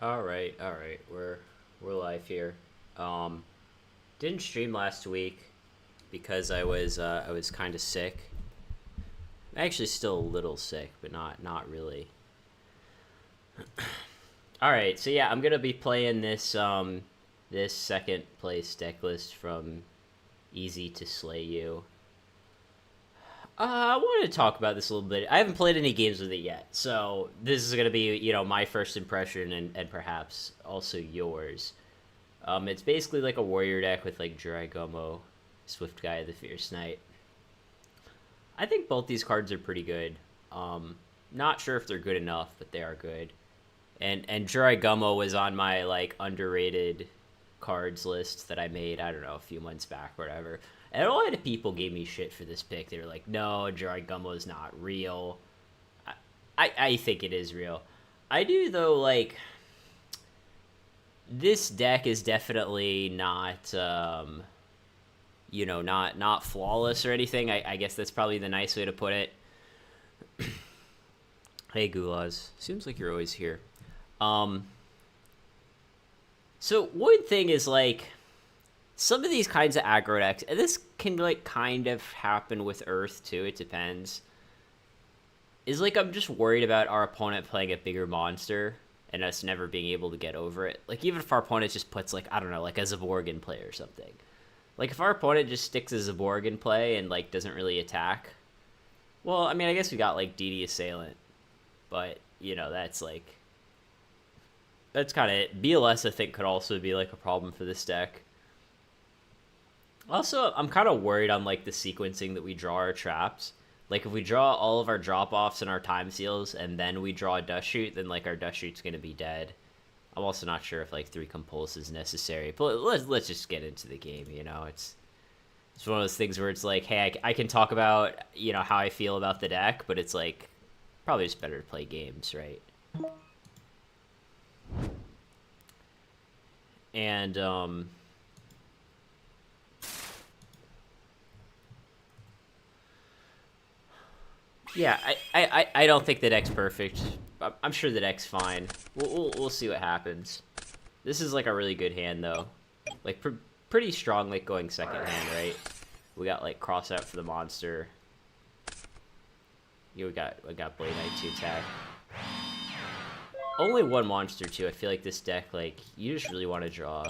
All right, all right. We're live here. Um, didn't stream last week because I was kind of sick. Actually, still a little sick, but not really. All right, so yeah, I'm gonna be playing this second place deck list from Easy to Slay You. I wanted to talk about this a little bit. I haven't played any games with it yet, so this is gonna be my first impression and perhaps also yours. It's basically like a warrior deck with like Jirai Gumo, Swift Guy, the Fierce Knight. I think both these cards are pretty good. Not sure if they're good enough, but they are good. And Jirai Gumo was on my like underrated cards list that I made, I don't know, a few months back or whatever. And a lot of people gave me shit for this pick. They were like, no, Jirai Gumo is not real. I think it is real. I do though, like this deck is definitely not not flawless or anything. I guess that's probably the nice way to put it. Hey Gulaz, seems like you're always here. um so one thing is like some of these kinds of aggro decks, and this can like kind of happen with Earth too, it depends, is like I'm just worried about our opponent playing a bigger monster and us never being able to get over it. Like even if our opponent just puts like, I don't know, like a Zaborg in play or something. Like if our opponent just sticks a Zaborg in play and like doesn't really attack, well, I mean, I guess we got like DD Assailant, but that's like that's kind of it. BLS I think could also be like a problem for this deck. Also, I'm kind of worried on like the sequencing that we draw our traps. Like if we draw all of our drop offs and our time seals and then we draw a dust shoot, then like our dust shoot's gonna be dead. I'm also not sure if like 3 compulse is necessary, but let's just get into the game. It's one of those things where it's like, hey, I can talk about how I feel about the deck, but it's like probably just better to play games, right? And yeah, I don't think the deck's perfect. I'm sure the deck's fine. We'll see what happens. This is like a really good hand though, like pretty strong, like going second hand, right? We got like cross out for the monster. We got Blade Knight to attack. Only one monster too. I feel like this deck, like you just really want to draw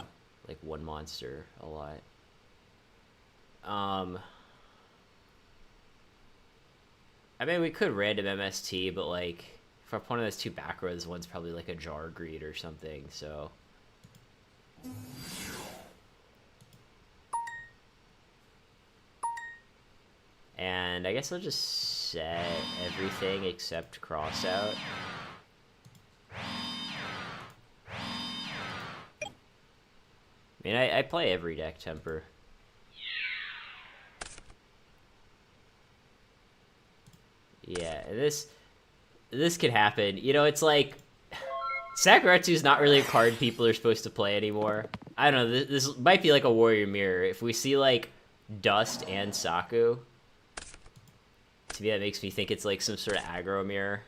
like one monster a lot. I mean, we could random MST, but like if our opponent has 2 back rows, one's probably like a Jar Greed or something. So and I guess I'll just set everything except cross out. I mean, I play every deck temper. Yeah, this could happen. It's like Sakuretsu is not really a card people are supposed to play anymore. I don't know. This might be like a Warrior Mirror. If we see like Dust and Saku, to me that makes me think it's like some sort of aggro mirror.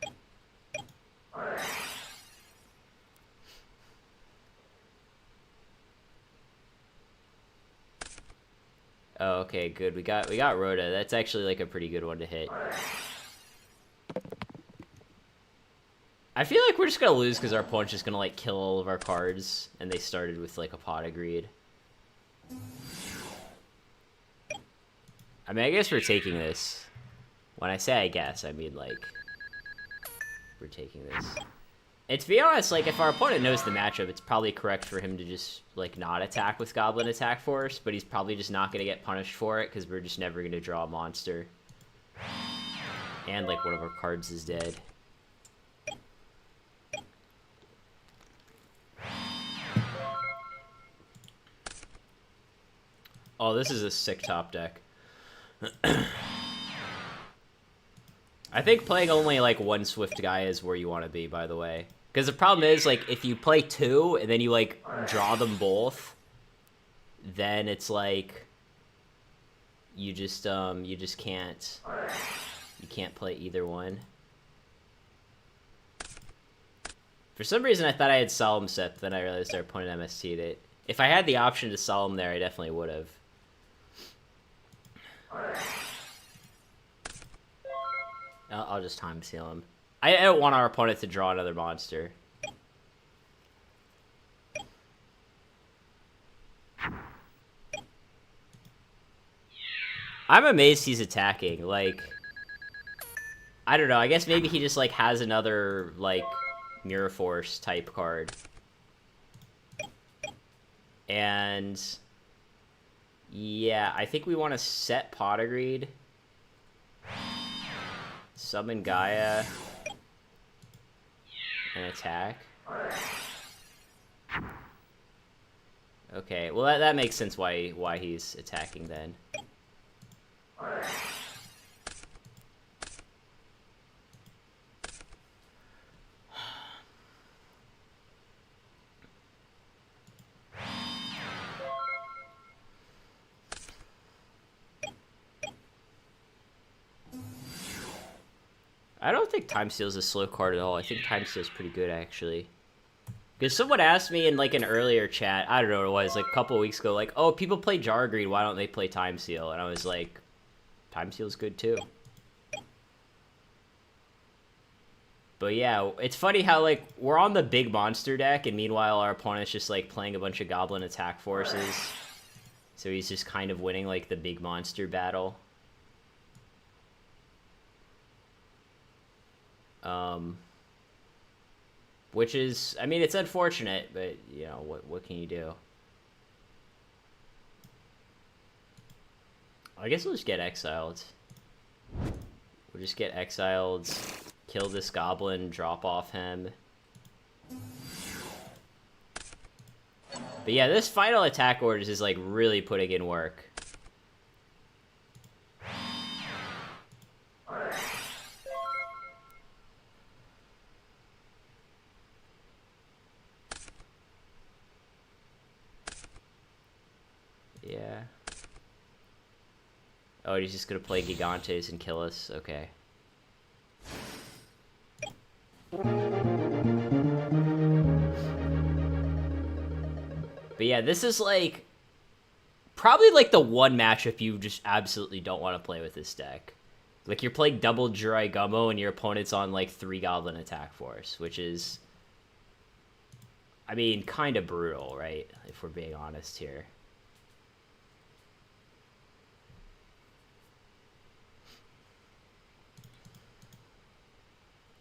Oh, okay, good. We got Rhoda. That's actually like a pretty good one to hit. I feel like we're just gonna lose because our opponent's just gonna like kill all of our cards, and they started with like a Pot of Greed. I mean, I guess we're taking this. When I say I guess, I mean like we're taking this. And to be honest, like if our opponent knows the matchup, it's probably correct for him to just like not attack with Goblin Attack Force, but he's probably just not gonna get punished for it because we're just never gonna draw a monster. And like one of our cards is dead. Oh, this is a sick top deck. I think playing only like one Swift Guy is where you want to be, by the way. Because the problem is, like, if you play 2 and then you like draw them both, then it's like you just can't play either one. For some reason, I thought I had Solemn Set, but then I realized our opponent MST'd it. If I had the option to Solemn there, I definitely would have. I'll just time seal him. I don't want our opponent to draw another monster. I'm amazed he's attacking. Like, I don't know. I guess maybe he just, like, has another, like, Mirror Force type card. And yeah, I think we want to set Potagreed. Summon Gaia. And attack. Okay, well that makes sense why he's attacking then. I don't think Time Seal is a slow card at all. I think Time Seal is pretty good, actually. Because someone asked me in, like, an earlier chat, I don't know what it was, like, a couple of weeks ago, like, oh, people play Jargreed, why don't they play Time Seal? And I was like, Time Seal's good, too. But yeah, it's funny how, like, we're on the big monster deck, and meanwhile our opponent's just, like, playing a bunch of Goblin attack forces. So he's just kind of winning, like, the big monster battle. Which is, I mean, it's unfortunate, but, you know, what can you do? I guess we'll just get exiled. We'll just get exiled, kill this goblin, drop off him. But yeah, this final attack orders is, like, really putting in work. Yeah. Oh, he's just gonna play Gigantes and kill us? Okay. But yeah, this is, like, probably, like, the one matchup you just absolutely don't want to play with this deck. Like, you're playing double Jirai Gumo and your opponent's on, like, 3 Goblin attack force, which is, I mean, kind of brutal, right? If we're being honest here.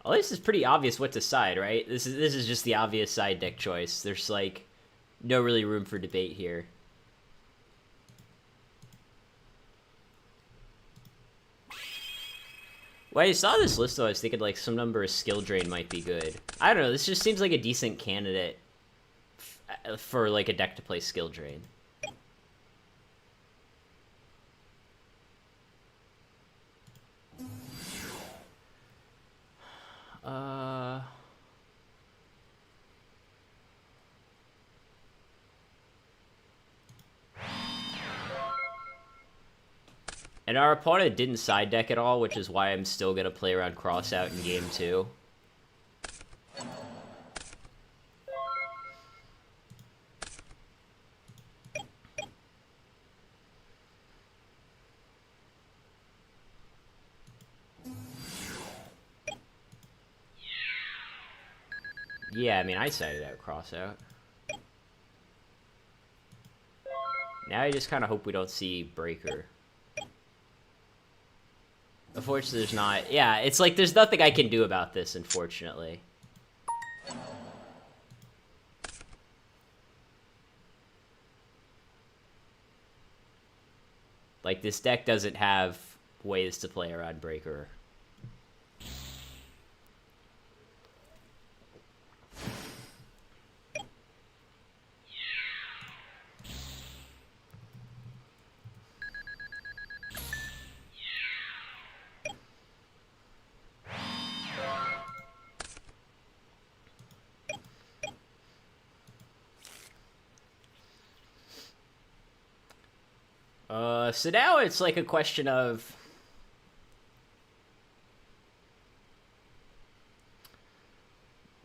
Well, this is pretty obvious what to side, right? This is just the obvious side deck choice. There's, like, no really room for debate here. When I saw this list, though, I was thinking, like, some number of skill drain might be good. I don't know, this just seems like a decent candidate for, like, a deck to play skill drain. And our opponent didn't side deck at all, which is why I'm still gonna play around Crossout in game 2. Yeah, I mean, I sided out Crossout. Now I just kind of hope we don't see Breaker. Unfortunately, there's not. Yeah, it's like there's nothing I can do about this, unfortunately. Like, this deck doesn't have ways to play around Breaker. So now it's like a question of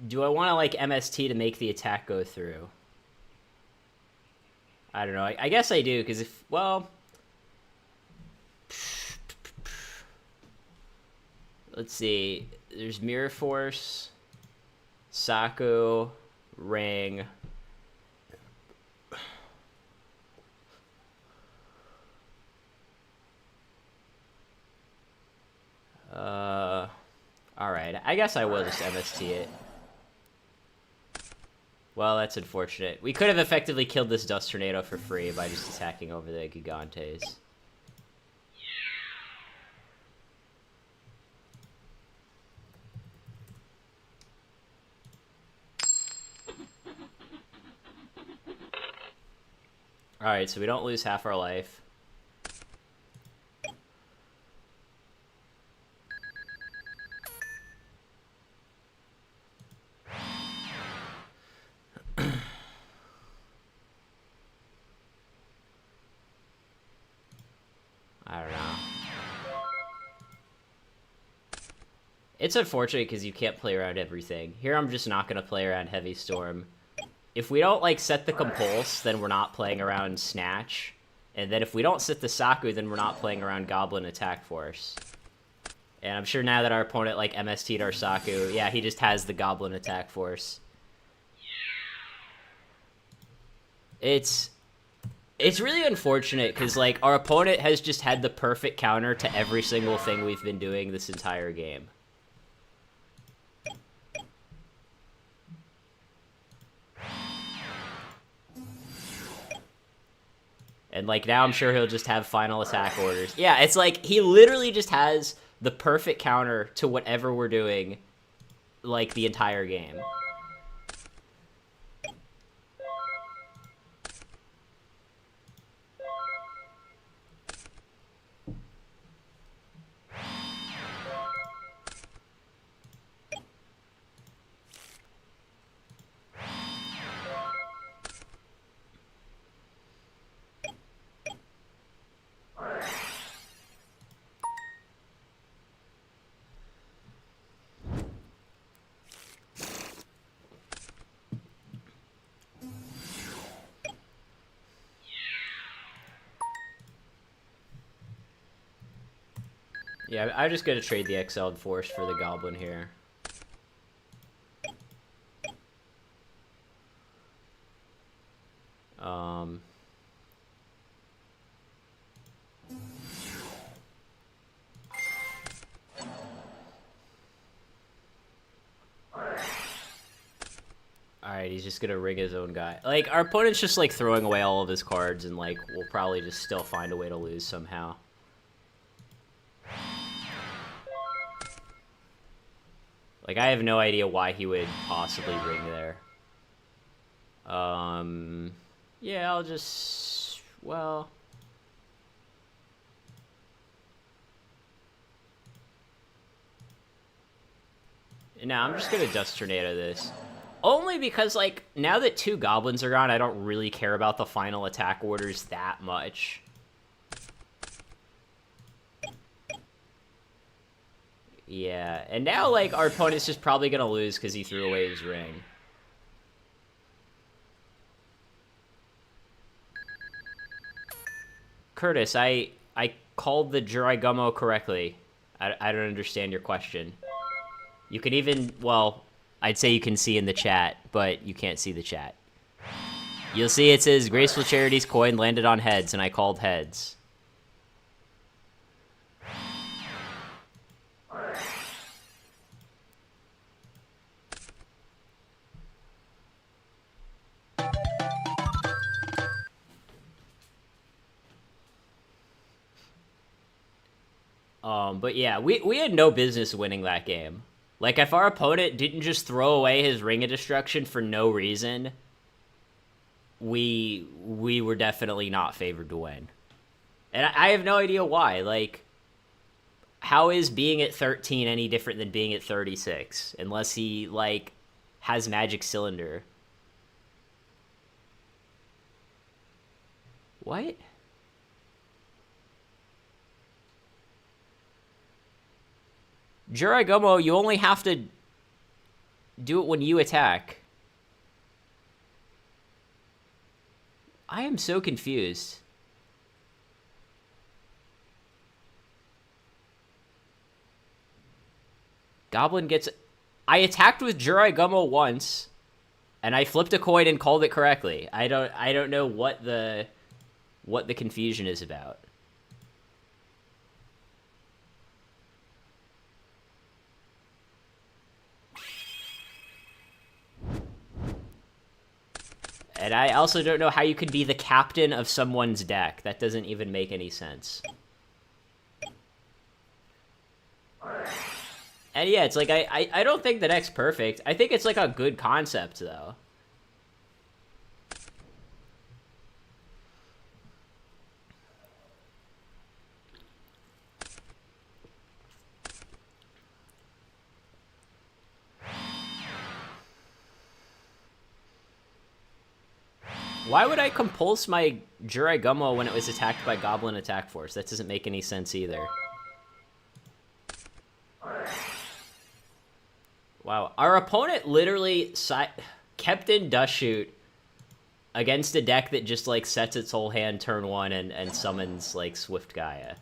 Do I want to, like, MST to make the attack go through? I don't know. I guess I do, because if... Well... Let's see. There's Mirror Force, Saku, Ring. Alright. I guess I will just MST it. Well, that's unfortunate. We could have effectively killed this Dust Tornado for free by just attacking over the Gigantes. Alright, so we don't lose half our life. I don't know. It's unfortunate because you can't play around everything. Here I'm just not going to play around Heavy Storm. If we don't, like, set the Compulse, then we're not playing around Snatch. And then if we don't set the Saku, then we're not playing around Goblin Attack Force. And I'm sure now that our opponent, like, MST'd our Saku, yeah, he just has the Goblin Attack Force. It's really unfortunate, because, like, our opponent has just had the perfect counter to every single thing we've been doing this entire game. And, like, now I'm sure he'll just have final attack orders. Yeah, it's like, he literally just has the perfect counter to whatever we're doing, like, the entire game. Yeah, I'm just gonna trade the Exiled Force for the Goblin here. Alright, he's just gonna ring his own guy. Like, our opponent's just, like, throwing away all of his cards, and, like, we'll probably just still find a way to lose somehow. Like, I have no idea why he would possibly ring there. Yeah, I'll just... Well... No, I'm just gonna Dust Tornado this. Only because, like, now that 2 Goblins are gone, I don't really care about the final attack orders that much. Yeah, and now, like, our opponent's just probably gonna lose because he threw away his ring. Curtis, I called the Jirai Gumo correctly. I don't understand your question. You can even, well, I'd say you can see in the chat, but you can't see the chat. You'll see it says, Graceful Charity's coin landed on heads, and I called heads. But yeah, we had no business winning that game. Like, if our opponent didn't just throw away his Ring of Destruction for no reason, we were definitely not favored to win. And I have no idea why. Like, how is being at 13 any different than being at 36? Unless he, like, has Magic Cylinder. What? Jirai Gumo, you only have to... Do it when you attack. I am so confused. Goblin gets... I attacked with Jirai Gumo once, and I flipped a coin and called it correctly. I don't know what the confusion is about. And I also don't know how you could be the captain of someone's deck. That doesn't even make any sense. And yeah, it's like, I don't think the deck's perfect. I think it's like a good concept, though. Why would I compulse my Jirai Gumo when it was attacked by Goblin Attack Force? That doesn't make any sense either. Wow, our opponent literally kept in Dust Shoot against a deck that just, like, sets its whole hand turn 1 and summons, like, Swift Gaia.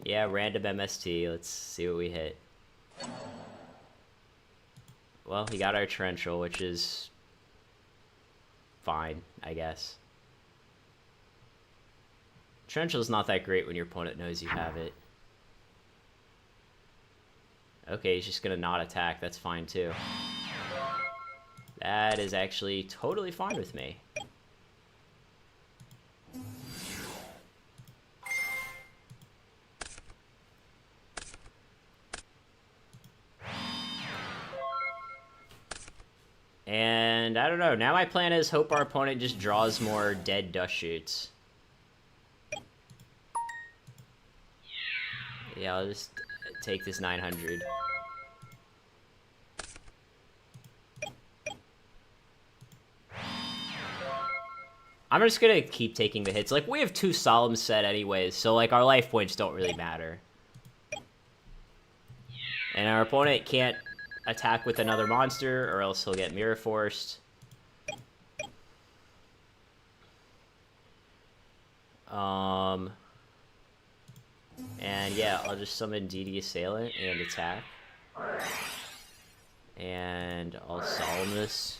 Yeah, random MST. Let's see what we hit. Well, he got our Torrential, which is fine, I guess. Torrential's not that great when your opponent knows you have it. Okay, he's just gonna not attack. That's fine, too. That is actually totally fine with me. And I don't know. Now my plan is hope our opponent just draws more dead Dust Shoots. Yeah, I'll just take this 900. I'm just gonna keep taking the hits. Like, we have 2 Solemn set anyways, so, like, our life points don't really matter. And our opponent can't attack with another monster, or else he'll get Mirror Forced. And yeah, I'll just summon DD Assailant and attack. And I'll Solemn this.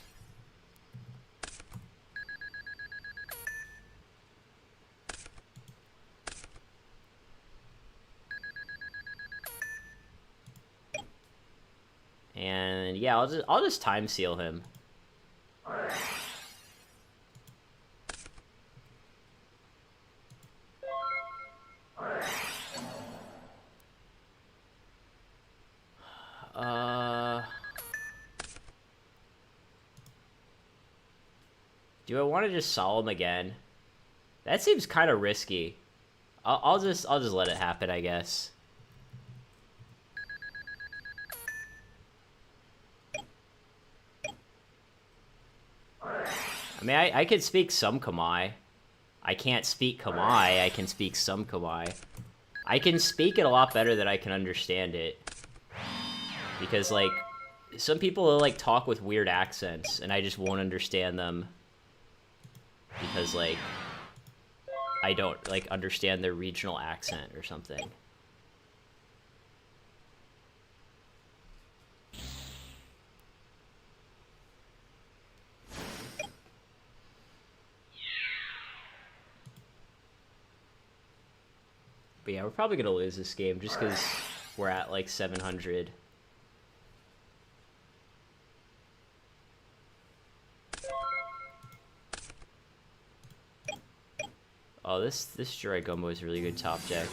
And yeah, I'll just Time Seal him. Do I want to just Solemn again? That seems kind of risky. I'll just let it happen, I guess. I mean, I could speak some Kamai. I can't speak Kamai, I can speak some Kamai. I can speak it a lot better than I can understand it. Because, like, some people, like, talk with weird accents, and I just won't understand them. Because, like, I don't, like, understand their regional accent or something. But yeah, we're probably gonna lose this game just because we're at, like, 700. Oh, this Jirai Gumo is really good top deck.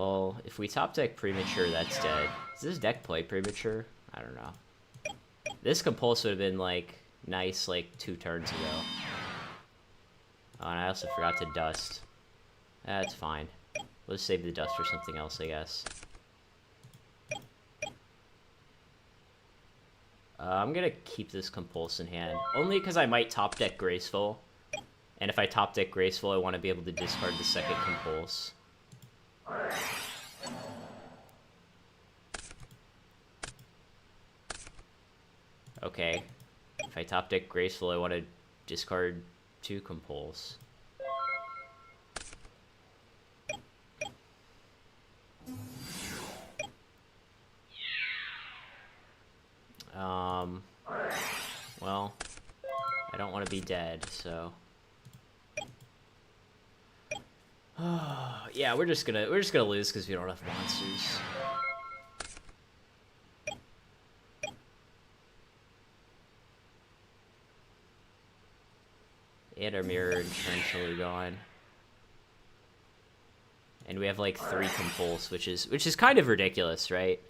Well, if we top deck Premature, that's dead. Does this deck play Premature? I don't know. This Compulse would have been, like, nice, like, 2 turns ago. Oh, and I also forgot to dust. That's fine. We'll just save the dust for something else, I guess. I'm gonna keep this Compulse in hand. Only because I might top deck Graceful. And if I top deck Graceful, I want to be able to discard the second Compulse. Okay. If I top deck Graceful, I want to discard 2 Compulse. Well, I don't want to be dead, so. Yeah, we're just gonna lose because we don't have monsters. And our mirror and trench are gone. And we have like 3 Compulse, which is kind of ridiculous, right?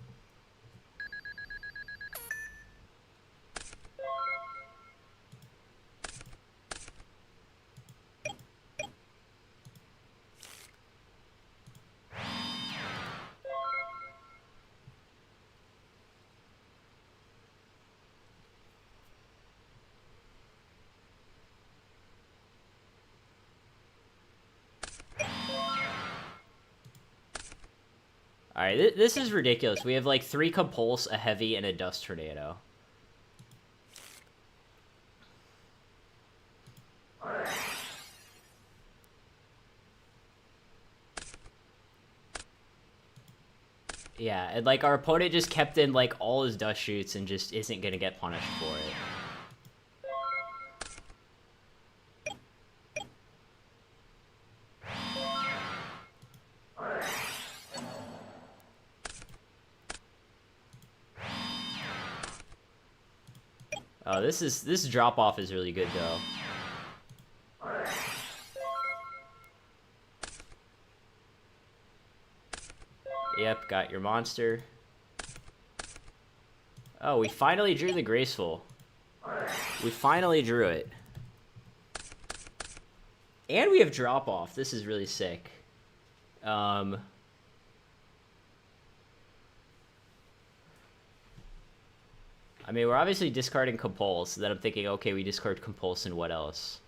Alright, this is ridiculous. We have like 3 Compulse, a Heavy, and a Dust Tornado. Yeah, and like our opponent just kept in like all his Dust Shoots and just isn't gonna get punished for it. Oh, this drop off is really good though. Yep, got your monster. Oh, we finally drew the Graceful. We finally drew it. And we have drop off. This is really sick. I mean, we're obviously discarding Compulse, so then I'm thinking, okay, we discard Compulse and what else?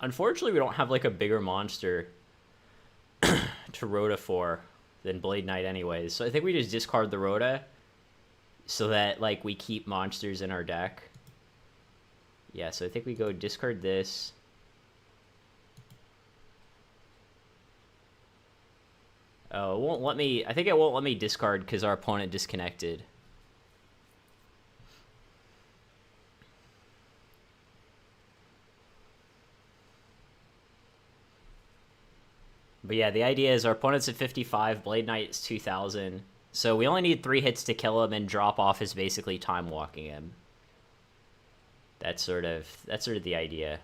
Unfortunately, we don't have, like, a bigger monster to Rhoda for than Blade Knight anyways, so I think we just discard the Rhoda so that, like, we keep monsters in our deck. Yeah, so I think we go discard this. Oh, it won't let me... I think it won't let me discard because our opponent disconnected. But yeah, the idea is our opponent's at 55, Blade Knight is 2,000. So we only need 3 hits to kill him, and drop off is basically time walking him. That's sort of the idea.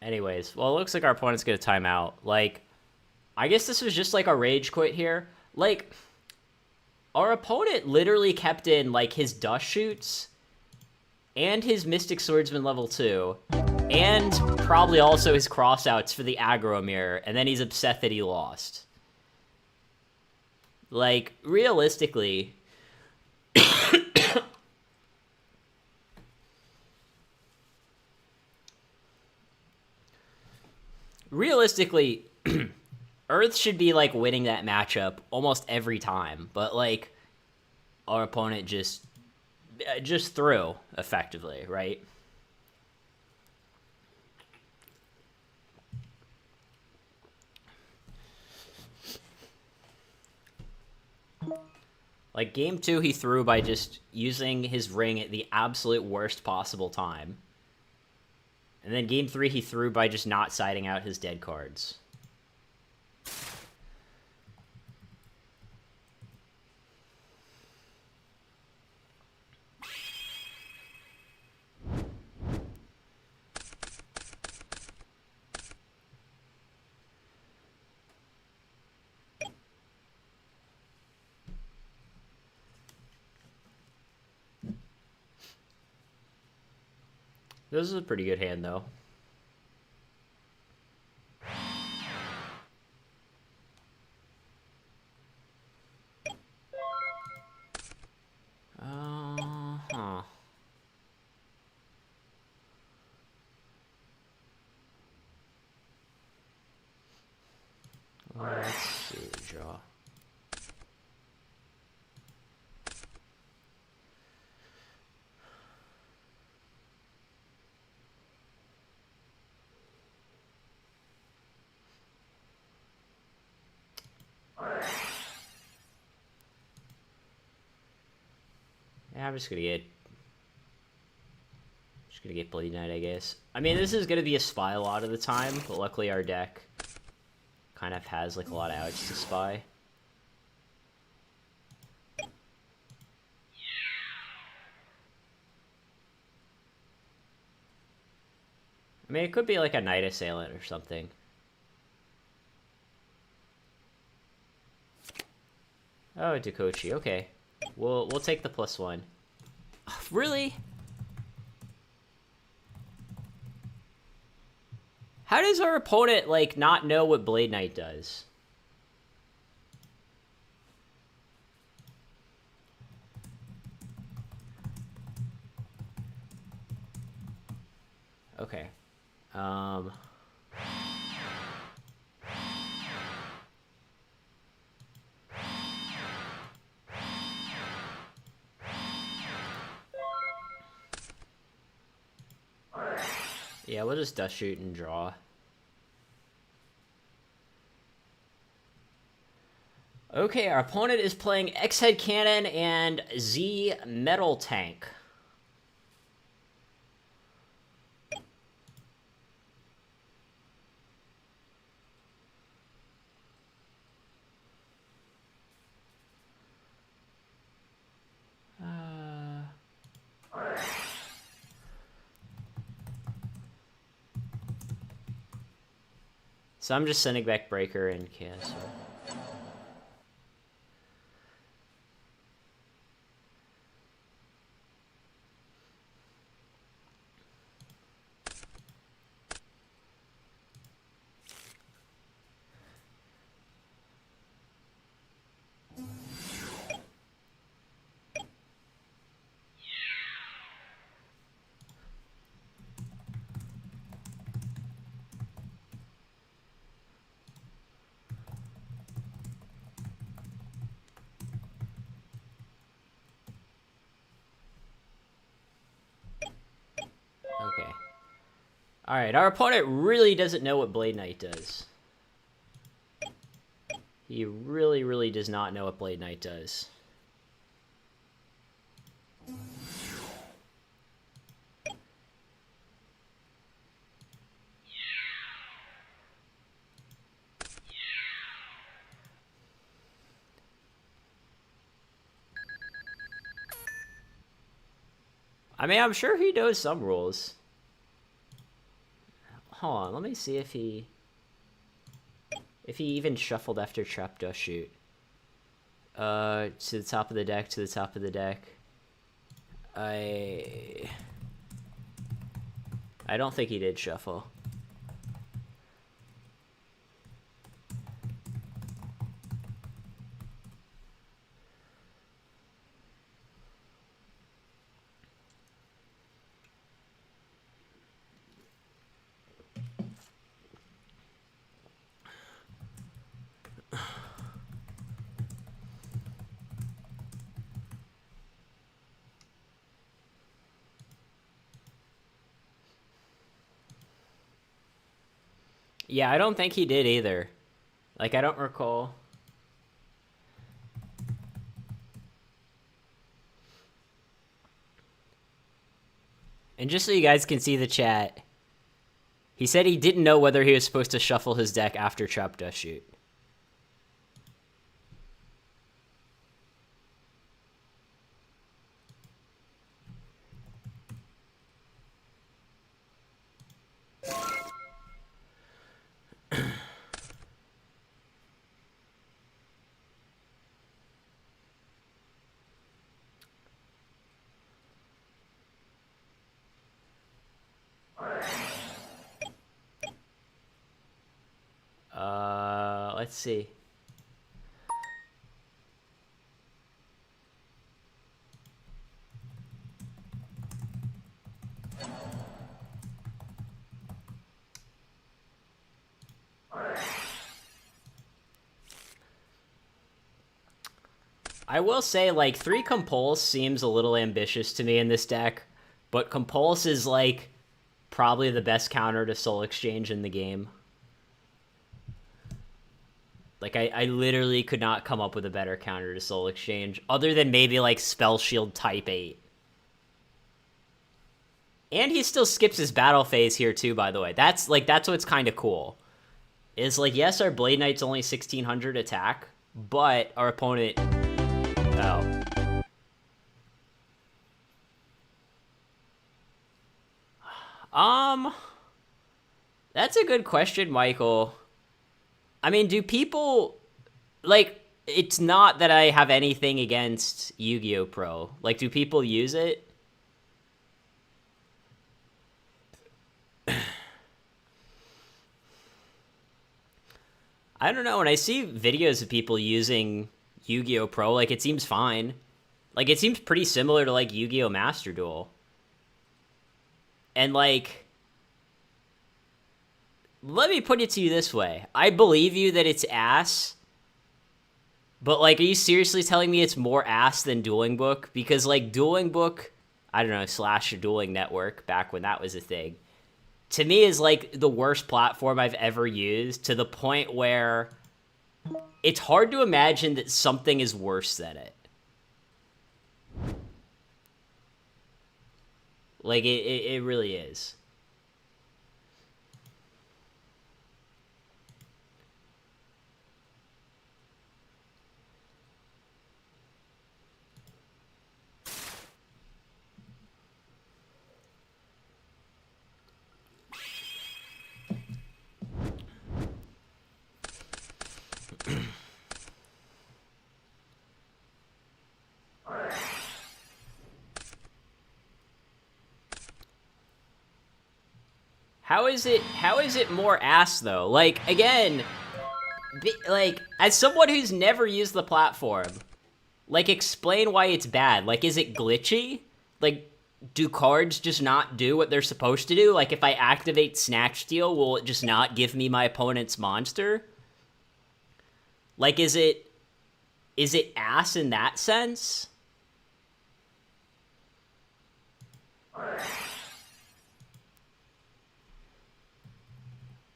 Anyways, well, it looks like our opponent's gonna time out. Like, I guess this was just like a rage quit here. Like, our opponent literally kept in, like, his Dust Shoots and his Mystic Swordsman level 2, and probably also his crossouts for the aggro mirror, and then he's upset that he lost. Like, realistically... Realistically, Earth should be, like, winning that matchup almost every time, but, like, our opponent just threw effectively, right? Like, game 2, he threw by just using his ring at the absolute worst possible time. And then game 3, he threw by just not siding out his dead cards. This is a pretty good hand, though. Huh. Let's see, draw. Yeah, I'm just gonna get Bloody Knight, I guess. I mean, this is gonna be a spy a lot of the time, but luckily our deck kind of has like a lot of outs to spy. I mean, it could be like a Night Assailant or something. Oh, Dukochi, okay. We'll take the +1. Really? How does our opponent, like, not know what Blade Knight does? Okay. Yeah, we'll just Dust Shoot and draw. Okay, our opponent is playing X-Head Cannon and Z Metal Tank. So I'm just sending back Breaker and Chaos. Okay. Alright, our opponent really doesn't know what Blade Knight does. He really, really does not know what Blade Knight does. I mean, I'm sure he knows some rules. Hold on, let me see if he even shuffled after Trap Dust Shoot. To the top of the deck, to the top of the deck. I don't think he did shuffle. Yeah, I don't think he did either. Like, I don't recall. And just so you guys can see the chat, he said he didn't know whether he was supposed to shuffle his deck after Trap Dust Shoot. Let's see. I will say, like, 3 Compulse seems a little ambitious to me in this deck, but Compulse is, like, probably the best counter to Soul Exchange in the game. Like, I literally could not come up with a better counter to Soul Exchange, other than maybe, like, Spell Shield Type 8. And he still skips his battle phase here, too, by the way. That's what's kind of cool. Is, like, yes, our Blade Knight's only 1600 attack, but our opponent... Oh. That's a good question, Michael. I mean, do people... Like, it's not that I have anything against Yu-Gi-Oh! Pro. Like, do people use it? I don't know. When I see videos of people using Yu-Gi-Oh! Pro, like, it seems fine. Like, it seems pretty similar to, like, Yu-Gi-Oh! Master Duel. And, like... Let me put it to you this way. I believe you that it's ass. But, like, are you seriously telling me it's more ass than Dueling Book? Because, like, Dueling Book... I don't know, / Dueling Network, back when that was a thing, to me is, like, the worst platform I've ever used, to the point where it's hard to imagine that something is worse than it. Like, it really is. How is it more ass, though? Like, again, like, as someone who's never used the platform, like, explain why it's bad. Like, is it glitchy? Like, do cards just not do what they're supposed to do? Like, if I activate Snatch Steal, will it just not give me my opponent's monster? Like, is it ass in that sense?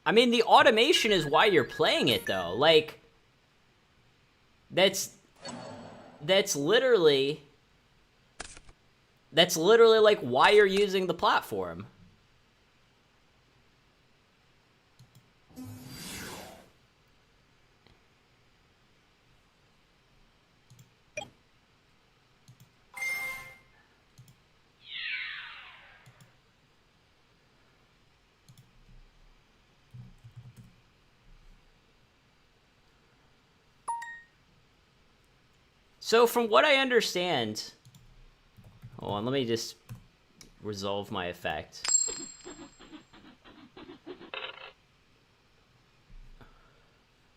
I mean, the automation is why you're playing it, though. Like, that's literally like why you're using the platform. So from what I understand, hold on, let me just resolve my effect.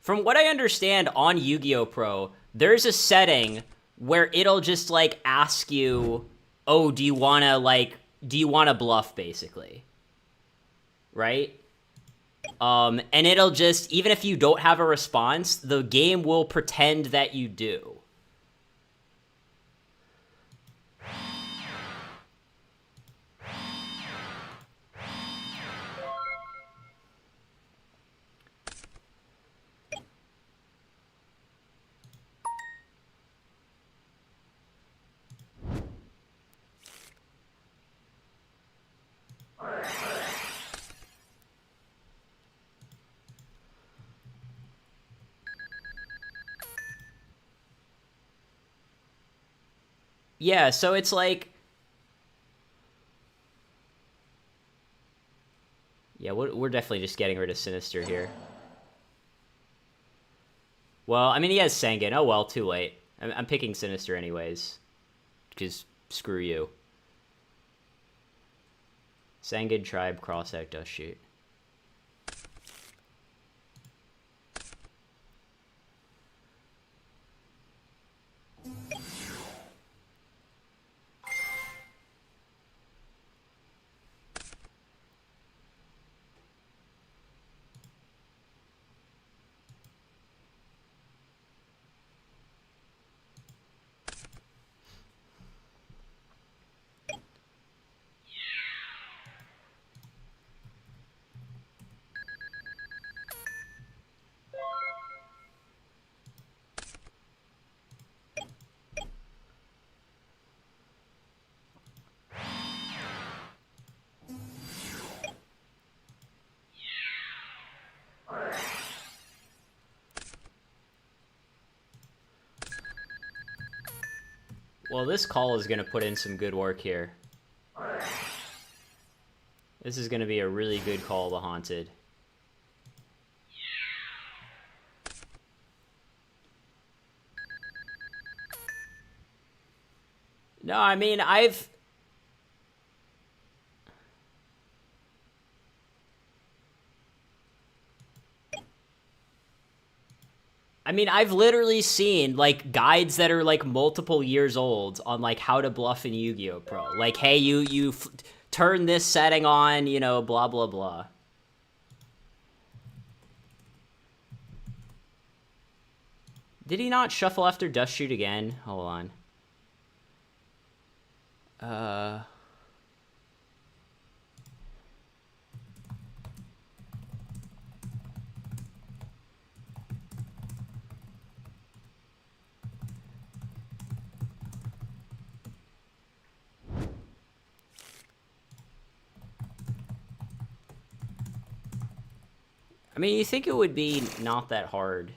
From what I understand on Yu-Gi-Oh! Pro, there's a setting where it'll just, like, ask you, oh, do you want to bluff, basically? Right? And it'll just, even if you don't have a response, the game will pretend that you do. Yeah, so it's like... Yeah, we're definitely just getting rid of Sinister here. Well, I mean, he has Sengen. Oh, well, too late. I'm picking Sinister anyways. Because screw you. Sengen, Tribe, Crossack, Dust Shoot. Well, this call is going to put in some good work here. This is going to be a really good call to Haunted. No, I mean, I've literally seen, like, guides that are, like, multiple years old on, like, how to bluff in Yu-Gi-Oh! Pro. Like, hey, you turn this setting on, you know, blah, blah, blah. Did he not shuffle after Dust Shoot again? Hold on. I mean, you think it would be not that hard.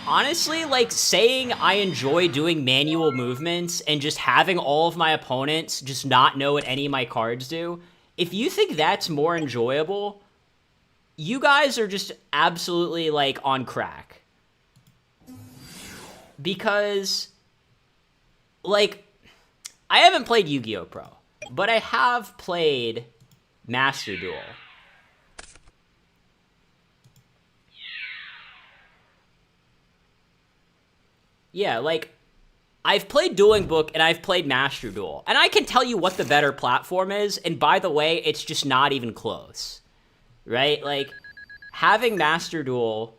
Honestly, like, saying I enjoy doing manual movements and just having all of my opponents just not know what any of my cards do, if you think that's more enjoyable, you guys are just absolutely, like, on crack. Because, like, I haven't played Yu-Gi-Oh! Pro, but I have played Master Duel. Yeah, like, I've played Dueling Book and I've played Master Duel, and I can tell you what the better platform is, and by the way, it's just not even close, right? Like, having Master Duel,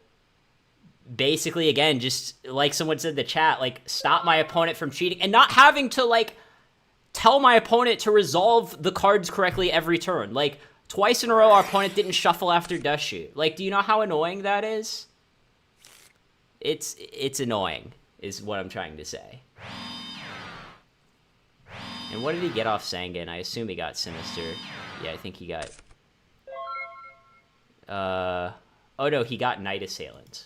basically, again, just like someone said in the chat, like, stop my opponent from cheating, and not having to, like, tell my opponent to resolve the cards correctly every turn. Like, twice in a row, our opponent didn't shuffle after Dust Shoot. Like, do you know how annoying that is? It's annoying, is what I'm trying to say. And what did he get off Sangan? I assume he got Sinister. Yeah, I think he got... Oh no, he got Night Assailant.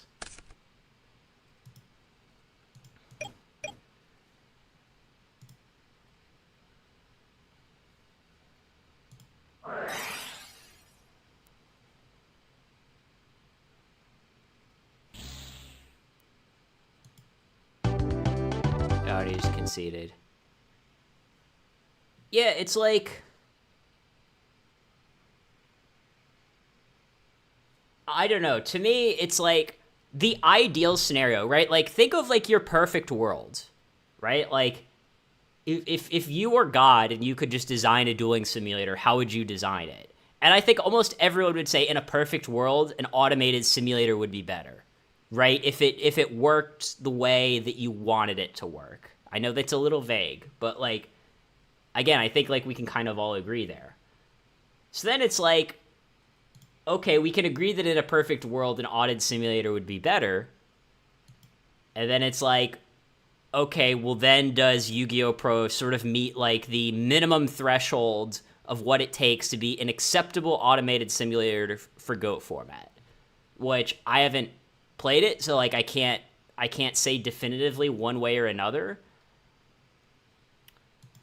Oh, he just conceded. Yeah, it's like... I don't know. To me, it's like the ideal scenario, right? Like, think of, like, your perfect world, right? Like, if you were God and you could just design a dueling simulator, how would you design it? And I think almost everyone would say in a perfect world, an automated simulator would be better, right? If it worked the way that you wanted it to work. I know that's a little vague, but, like, again, I think, like, we can kind of all agree there. So then it's like, okay, we can agree that in a perfect world, an automated simulator would be better. And then it's like, okay, well then does Yu-Gi-Oh! Pro sort of meet, like, the minimum threshold of what it takes to be an acceptable automated simulator for GOAT format? Which I haven't played it, so like I can't say definitively one way or another.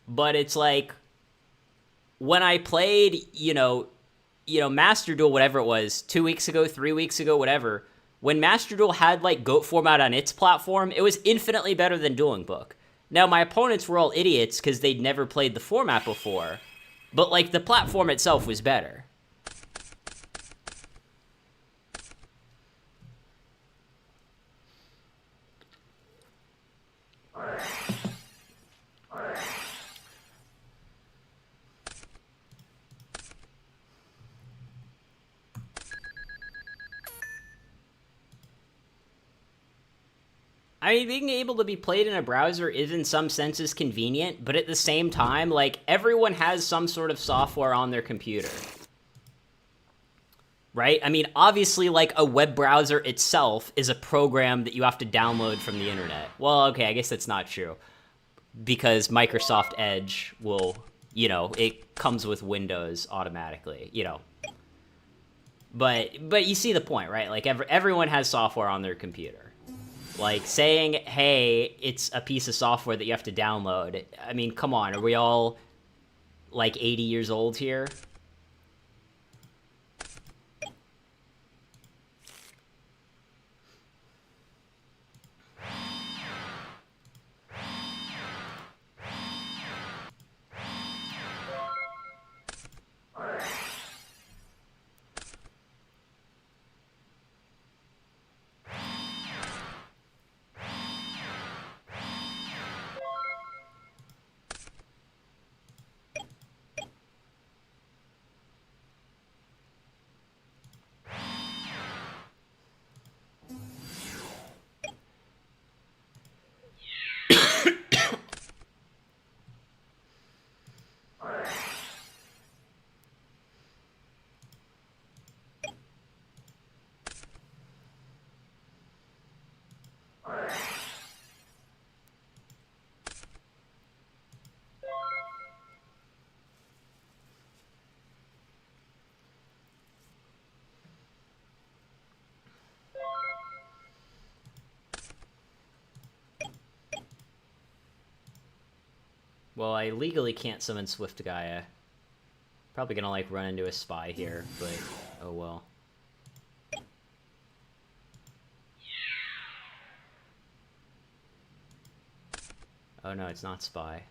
But it's like when I played, Master Duel, whatever it was, 2 weeks ago, 3 weeks ago, whatever. When Master Duel had like GOAT format on its platform, it was infinitely better than Dueling Book. Now my opponents were all idiots because they'd never played the format before, but like the platform itself was better. I mean, being able to be played in a browser is in some senses convenient, but at the same time, like, everyone has some sort of software on their computer. Right? I mean, obviously, like, a web browser itself is a program that you have to download from the internet. Well, okay, I guess that's not true. Because Microsoft Edge will, it comes with Windows automatically, But you see the point, right? Like, everyone has software on their computer. Like, saying, hey, it's a piece of software that you have to download. I mean, come on, are we all, like, 80 years old here? Well, I legally can't summon Swift Gaia. Probably gonna, like, run into a spy here, but oh well. Oh no, it's not spy.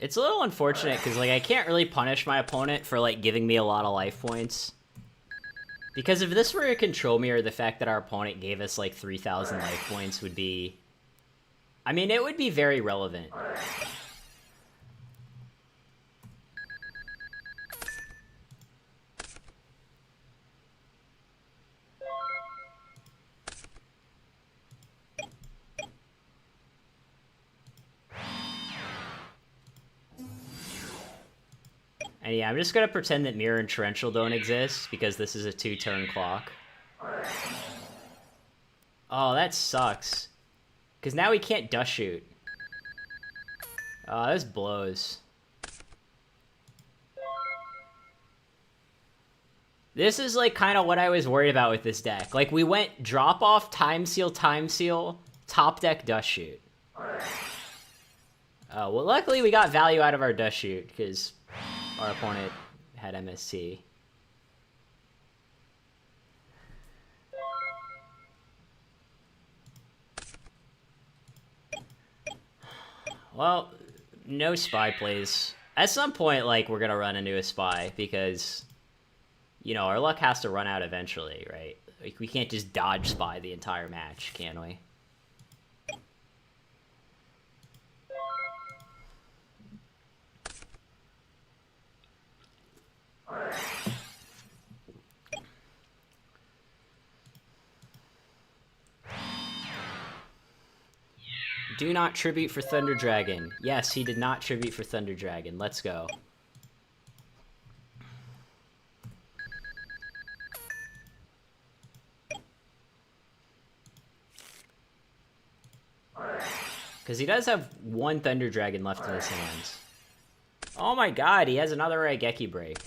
It's a little unfortunate because, like, I can't really punish my opponent for, like, giving me a lot of life points. Because if this were a control mirror, the fact that our opponent gave us, like, 3,000 life points would be... I mean, it would be very relevant. And yeah, I'm just gonna pretend that Mirror and Torrential don't exist, because this is a 2-turn clock. Oh, that sucks. Because now we can't Dust Shoot. Oh, this blows. This is, like, kind of what I was worried about with this deck. Like, we went Drop Off, Time Seal, top deck Dust Shoot. Oh, well, luckily we got value out of our Dust Shoot, because our opponent had MST. Well, no spy plays. At some point, like, we're gonna run into a spy, because, our luck has to run out eventually, right? Like, we can't just dodge spy the entire match, can we? Do not tribute for Thunder Dragon. Yes, he did not tribute for Thunder Dragon. Let's go. Because he does have one Thunder Dragon left in his hands. Oh my god, he has another Raigeki break.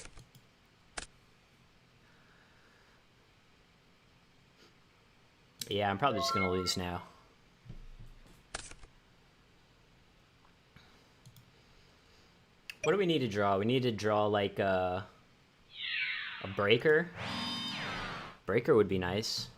Yeah, I'm probably just gonna lose now. What do we need to draw? We need to draw like a breaker. Breaker would be nice.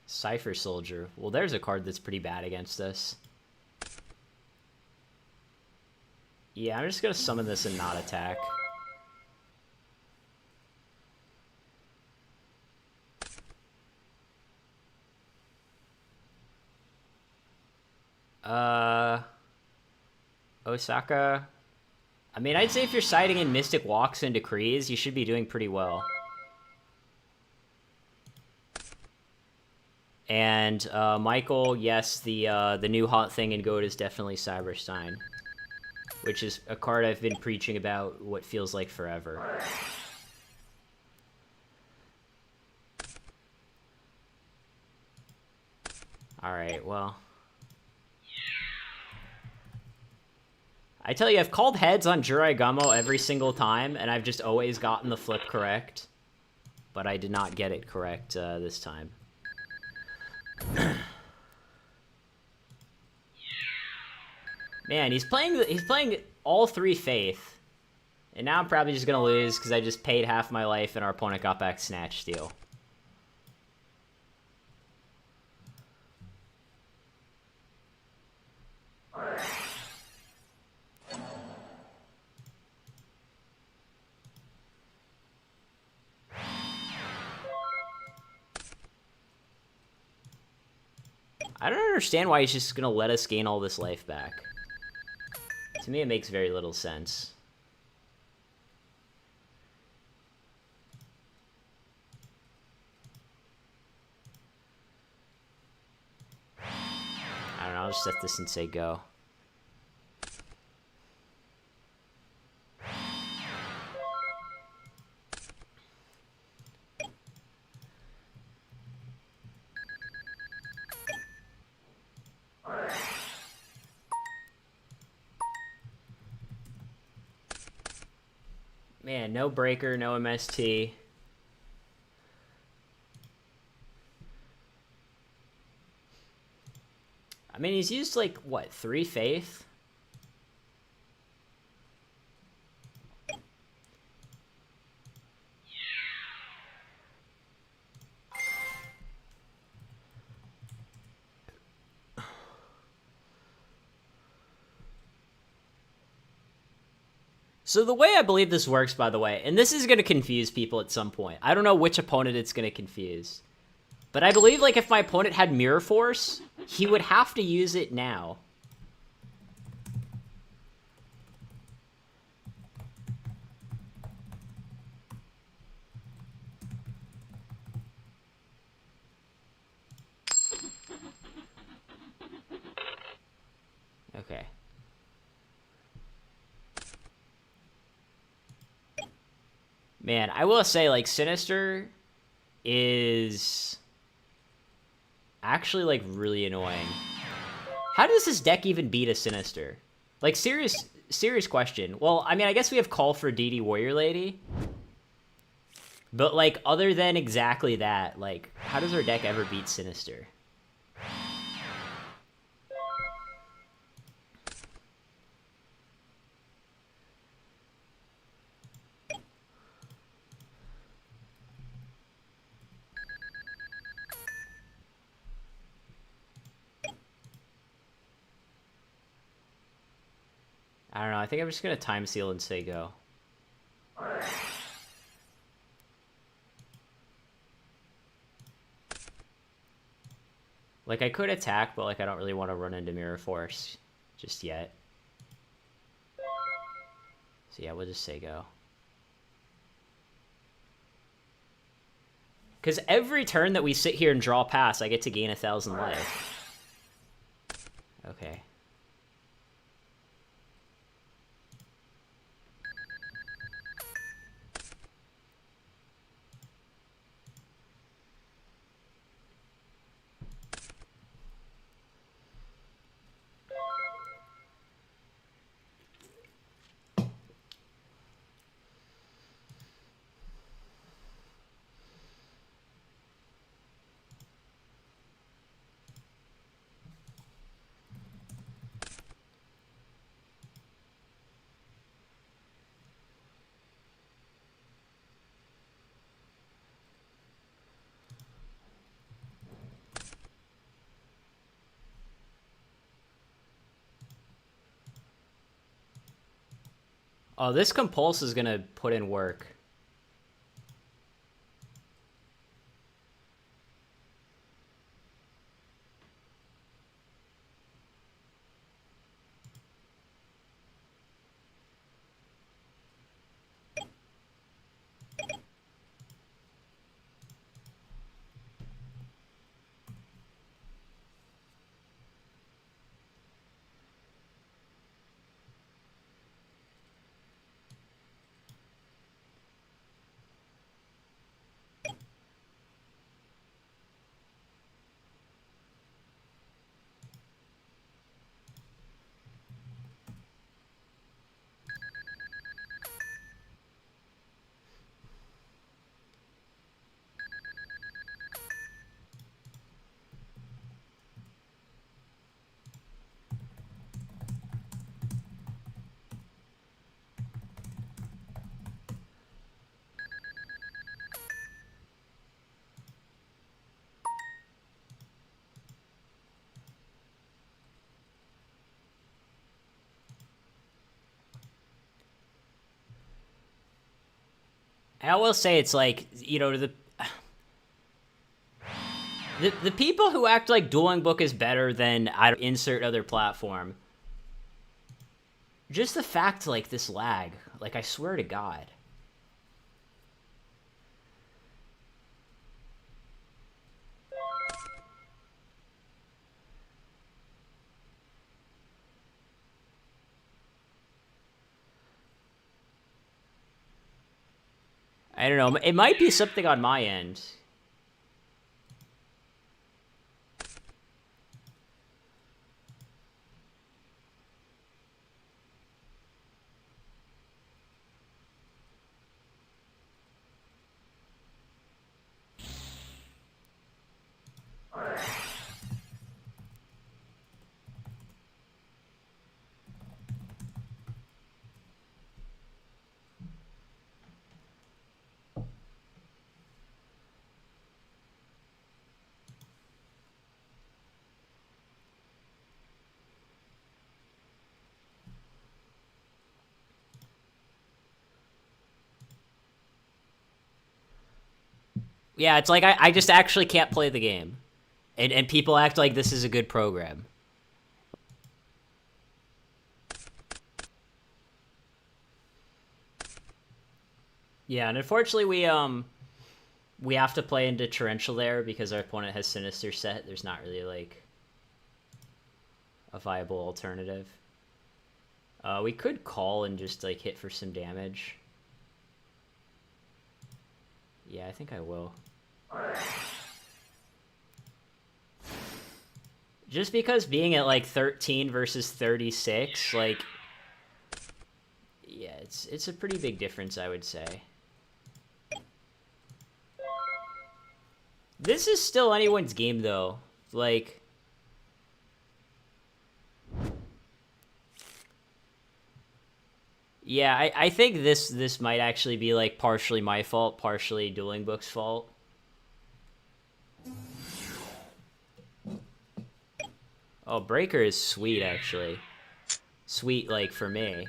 Cypher Soldier. Well, there's a card that's pretty bad against us. Yeah, I'm just gonna summon this and not attack. Osaka. I mean, I'd say if you're siding in Mystic Walks and Decrees, you should be doing pretty well. And Michael, yes, the new hot thing in Goat is definitely Cyberstein, which is a card I've been preaching about what feels like forever. Alright, well. I tell you, I've called heads on Jirai Gumo every single time, and I've just always gotten the flip correct. But I did not get it correct this time. Man, he's playing all three Faith. And now I'm probably just gonna lose because I just paid half my life and our opponent got back Snatch Steal. I don't understand why he's just gonna let us gain all this life back. To me, it makes very little sense. I don't know, I'll just set this and say go. Man, no breaker, no MST. I mean, he's used, like, what, 3 Faith? So the way I believe this works, by the way, and this is going to confuse people at some point. I don't know which opponent it's going to confuse. But I believe, like, if my opponent had Mirror Force, he would have to use it now. Okay. Man, I will say, like, Sinister is actually, like, really annoying. How does this deck even beat a Sinister? Like, serious question. Well, I mean, I guess we have Call for DD Warrior Lady. But, like, other than exactly that, like, how does our deck ever beat Sinister? I don't know. I think I'm just going to Time Seal and say go. Like, I could attack, but, like, I don't really want to run into Mirror Force just yet. So, yeah, we'll just say go. Because every turn that we sit here and draw pass, I get to gain 1,000 life. Okay. Oh, this compulse is gonna put in work. I will say it's like, you know, the people who act like Dueling Book is better than I don't insert other platform. Just the fact, like, this lag, like, I swear to God. I don't know. It might be something on my end. Yeah, it's like I just actually can't play the game. And people act like this is a good program. Yeah, and unfortunately we have to play into Torrential there because our opponent has Sinister set. There's not really like a viable alternative. We could call and just like hit for some damage. Yeah, I think I will. Just because being at like 13 versus 36, like, yeah, it's a pretty big difference, I would say. This is still anyone's game though. Like, yeah, I think this might actually be like partially my fault, partially Dueling Book's fault. Oh, Breaker is sweet, actually. Sweet, like, for me.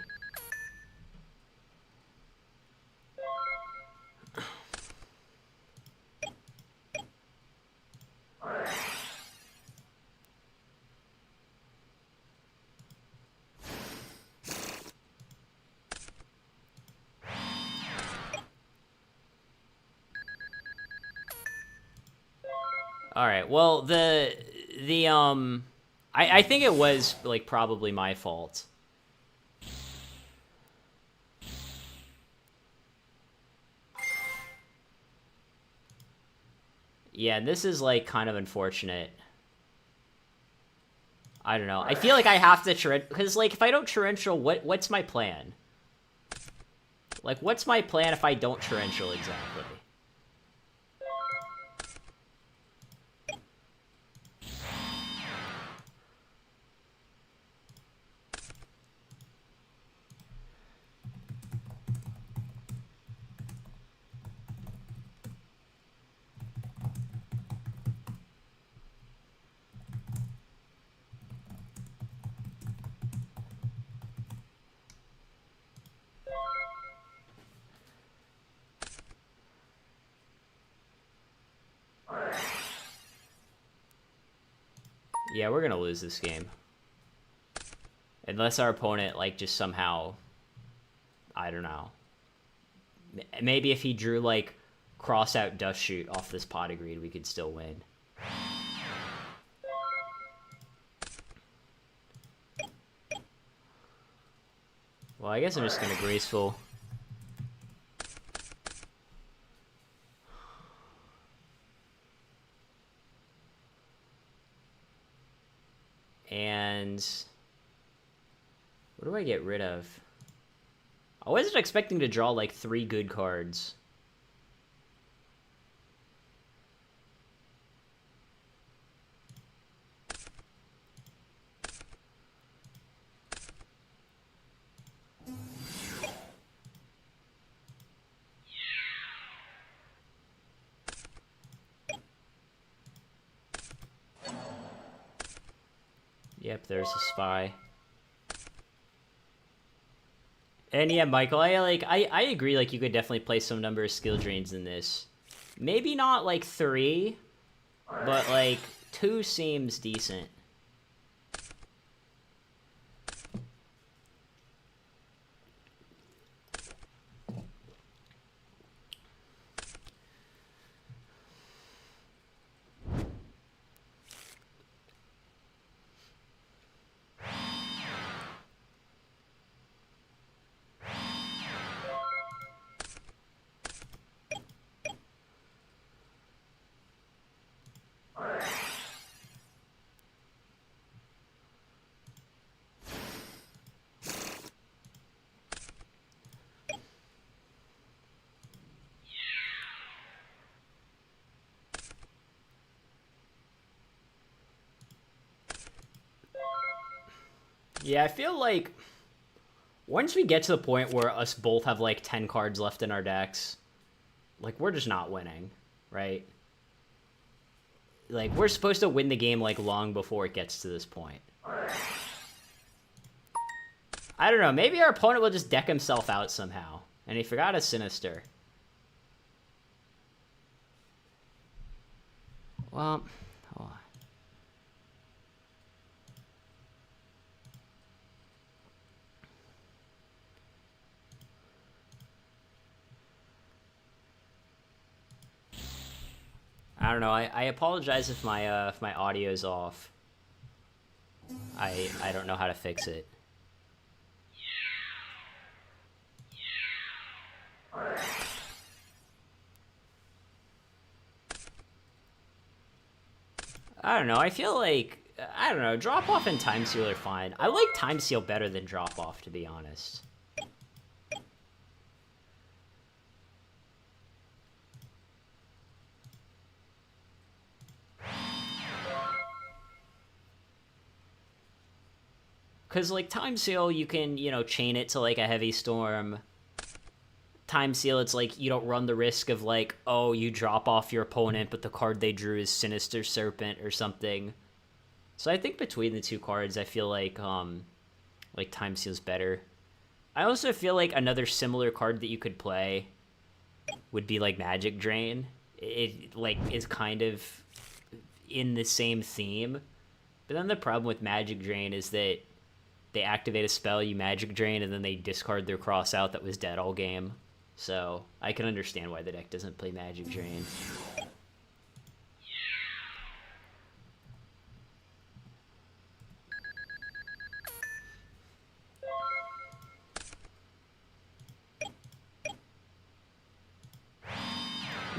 All right. Well, I think it was like probably my fault. Yeah, this is like kind of unfortunate. I don't know. I feel like I have to because like if I don't torrential, what's my plan? Like what's my plan if I don't torrential exactly? Yeah, we're gonna lose this game. Unless our opponent, like, just somehow... I don't know. Maybe if he drew, like, cross-out Dust Shoot off this Pot of Greed, we could still win. Well, I guess I'm just gonna Graceful. And... what do I get rid of? I wasn't expecting to draw, like, 3 good cards. Yep, there's a Spy. And yeah, Michael, I agree, like, you could definitely play some number of skill drains in this. Maybe not, like, 3, but, like, 2 seems decent. Yeah, I feel like once we get to the point where us both have, like, 10 cards left in our decks, like, we're just not winning, right? Like, we're supposed to win the game, like, long before it gets to this point. I don't know, maybe our opponent will just deck himself out somehow. And he forgot a Sinister. Well, hold on. I don't know. I apologize if my audio's off. I don't know how to fix it. I don't know. I feel like I don't know. Drop Off and Time Seal are fine. I like Time Seal better than Drop Off, to be honest. Because, like, Time Seal, you can, you know, chain it to, like, a Heavy Storm. Time Seal, it's like, you don't run the risk of, like, oh, you drop off your opponent, but the card they drew is Sinister Serpent or something. So I think between the two cards, I feel like Time Seal's better. I also feel like another similar card that you could play would be, like, Magic Drain. It, like, is kind of in the same theme. But then the problem with Magic Drain is that they activate a spell, you Magic Drain, and then they discard their cross out that was dead all game. So I can understand why the deck doesn't play Magic Drain.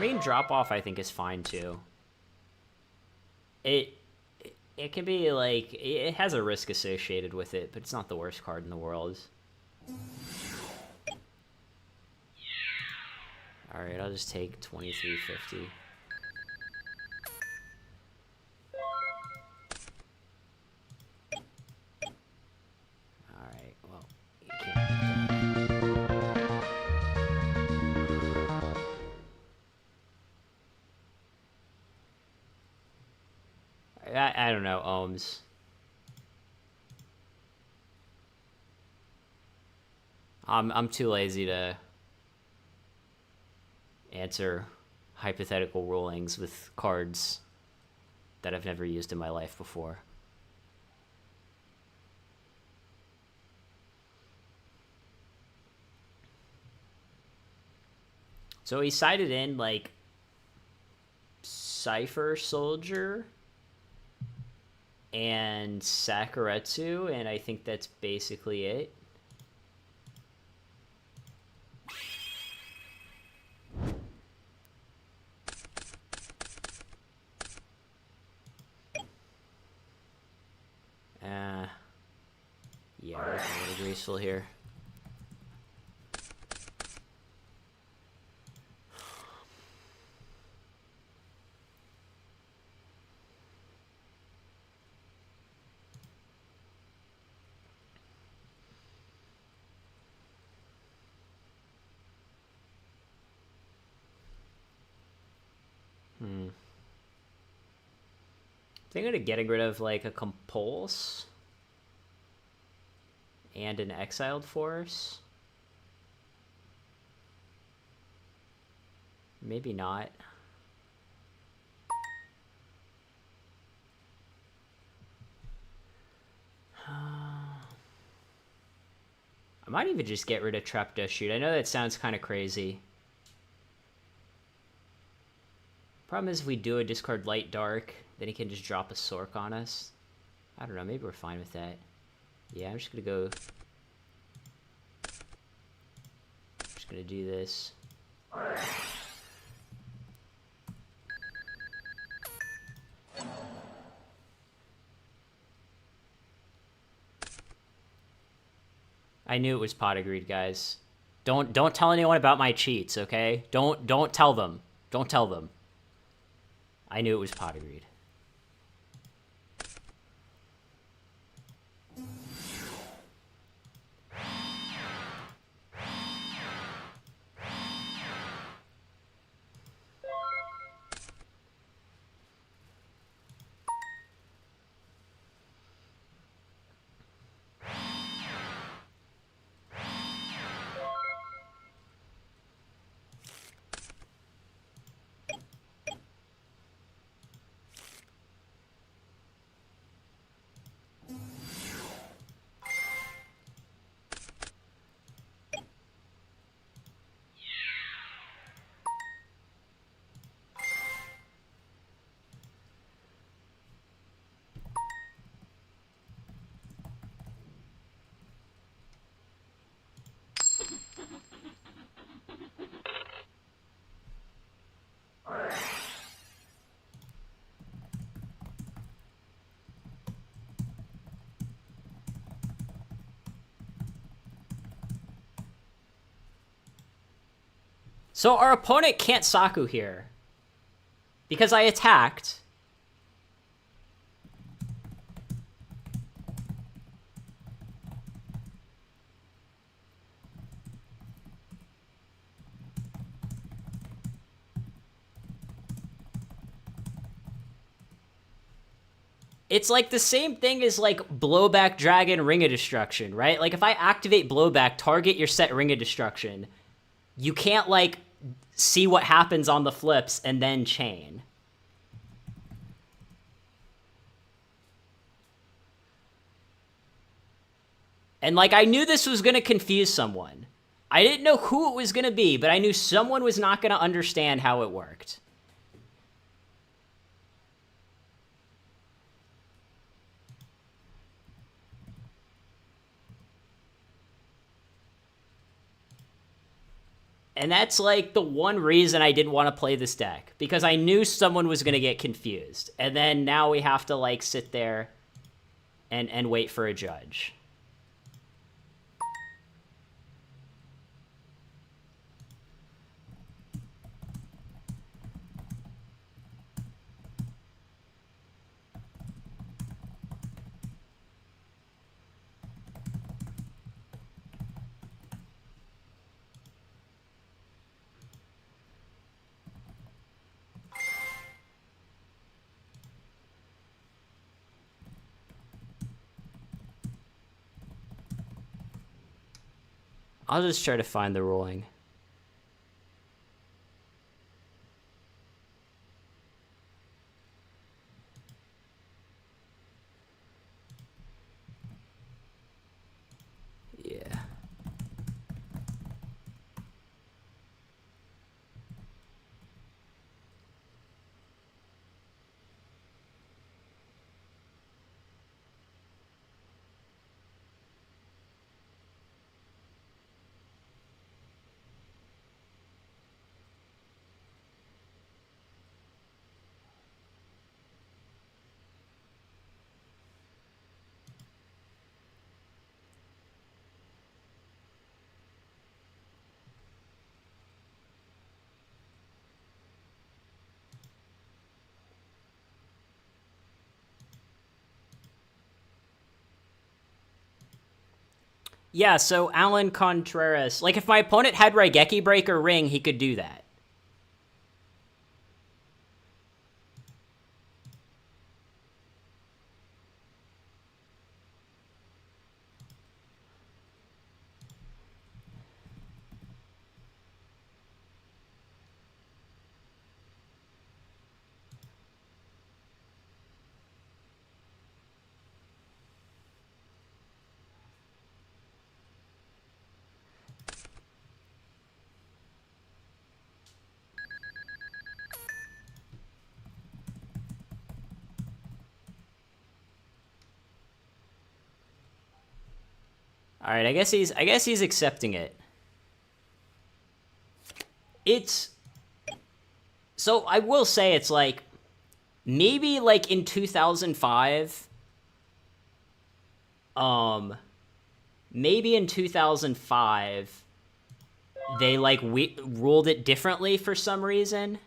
Main drop-off, I think, is fine, too. It can be, like... It has a risk associated with it, but it's not the worst card in the world. Alright, I'll just take 2350. Alright, well, you can't do that. I don't know, ohms. I'm too lazy to answer hypothetical rulings with cards that I've never used in my life before. So he sided in, like, Cypher Soldier and Sakuretsu, and I think that's basically it. Yeah, we're a little graceful here. Thinking of getting rid of, like, a Compulse and an Exiled Force. Maybe not. I might even just get rid of Trap Dust Shoot. I know that sounds kind of crazy. Problem is, if we do a discard Light Dark, then he can just drop a Sork on us. I don't know, maybe we're fine with that. Yeah, I'm just gonna go... Just gonna do this. I knew it was Pot of Greed, guys. Don't tell anyone about my cheats, okay? Don't tell them. Don't tell them. I knew it was Pot of Greed. So our opponent can't Saku here. Because I attacked. It's like the same thing as like Blowback Dragon Ring of Destruction, right? Like if I activate Blowback, target your set Ring of Destruction, you can't like see what happens on the flips and then chain. And like I knew this was going to confuse someone. I didn't know who it was going to be, but I knew someone was not going to understand how it worked. And that's like the one reason I didn't want to play this deck, because I knew someone was going to get confused. And then now we have to like sit there and wait for a judge. I'll just try to find the ruling. Yeah. Yeah, so Alan Contreras, like if my opponent had Raigeki Breaker Ring, he could do that. All right, I guess he's accepting it. It's so I will say it's like maybe like in 2005 maybe in 2005 they like ruled it differently for some reason.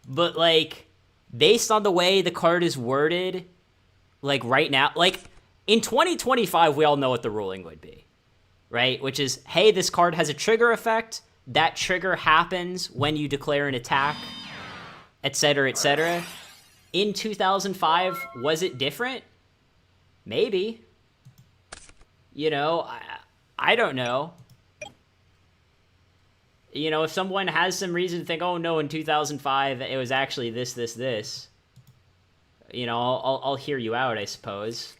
But like based on the way the card is worded, like right now, like in 2025 we all know what the ruling would be, right? Which is, hey, this card has a trigger effect. That trigger happens when you declare an attack, etc., etc. In 2005, was it different? Maybe. You know, I don't know. You know, if someone has some reason to think, oh no, in 2005 it was actually this, you know, I'll hear you out, I suppose.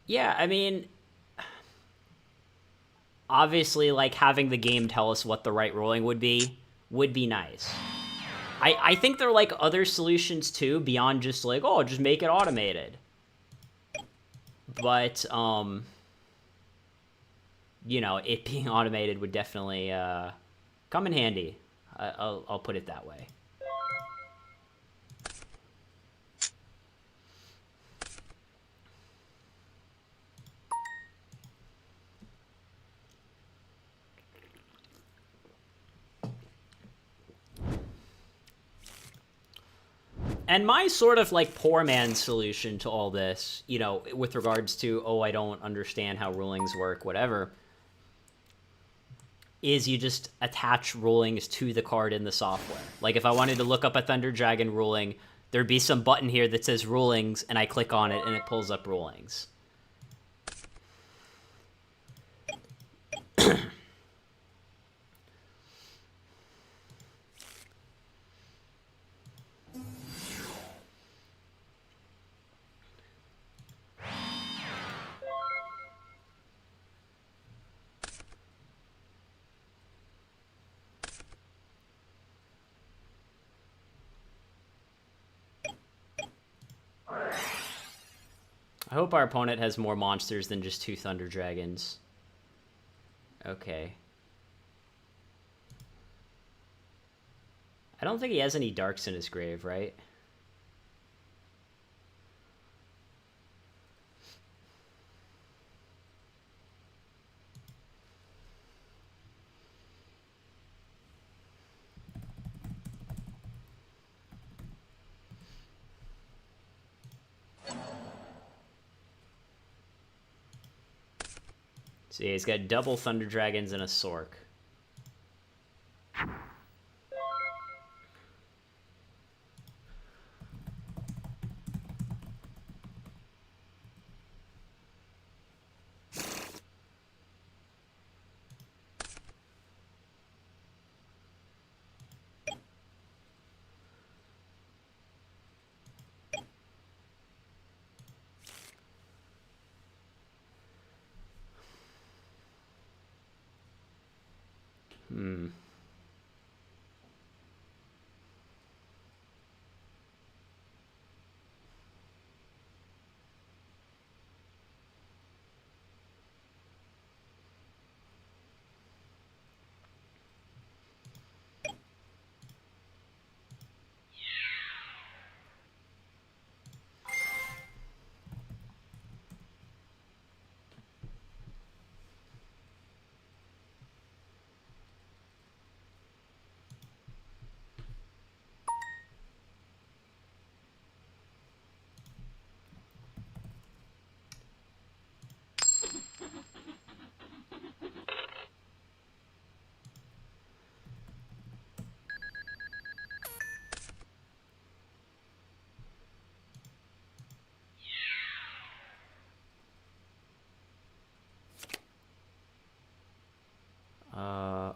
Yeah, I mean, obviously, like, having the game tell us what the right ruling would be nice. I think there are, like, other solutions, too, beyond just, like, oh, just make it automated. But, you know, it being automated would definitely come in handy. I'll put it that way. And my sort of like poor man's solution to all this, you know, with regards to, oh, I don't understand how rulings work, whatever, is you just attach rulings to the card in the software. Like if I wanted to look up a Thunder Dragon ruling, there'd be some button here that says rulings, and I click on it and it pulls up rulings. I hope our opponent has more monsters than just 2 Thunder Dragons. Okay. I don't think he has any darks in his grave, right? So yeah, he's got double Thunder Dragons and a Sork.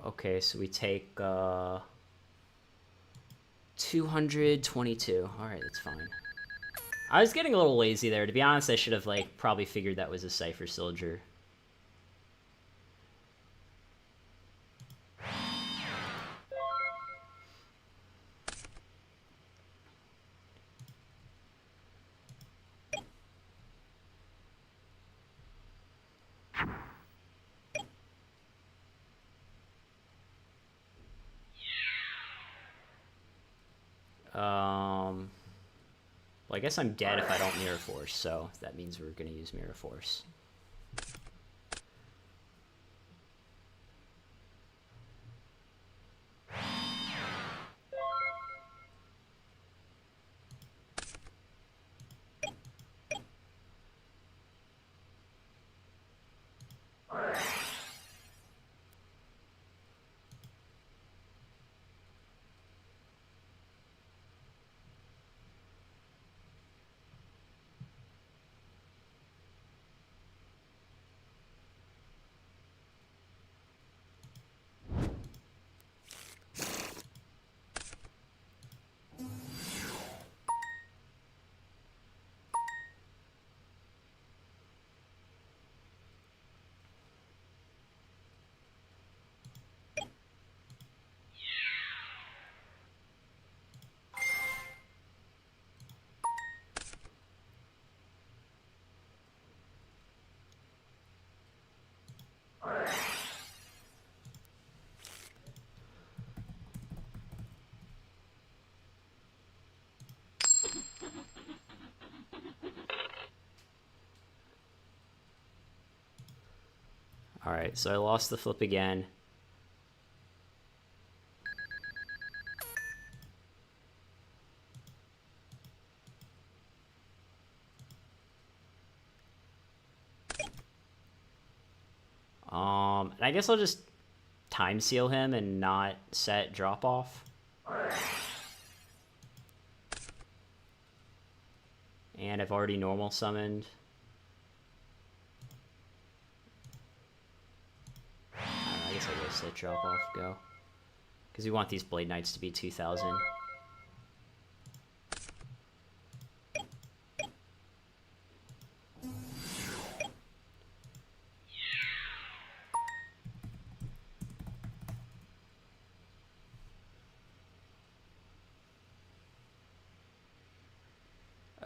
Okay, so we take 222. Alright, that's fine. I was getting a little lazy there. To be honest, I should have like probably figured that was a Cypher Soldier. Well, I guess I'm dead if I don't Mirror Force, so that means we're going to use Mirror Force. Alright, so I lost the flip again. And I guess I'll just time seal him and not set drop off. And I've already normal summoned. I don't know, I guess I'll just let drop off go. Because we want these Blade Knights to be 2,000.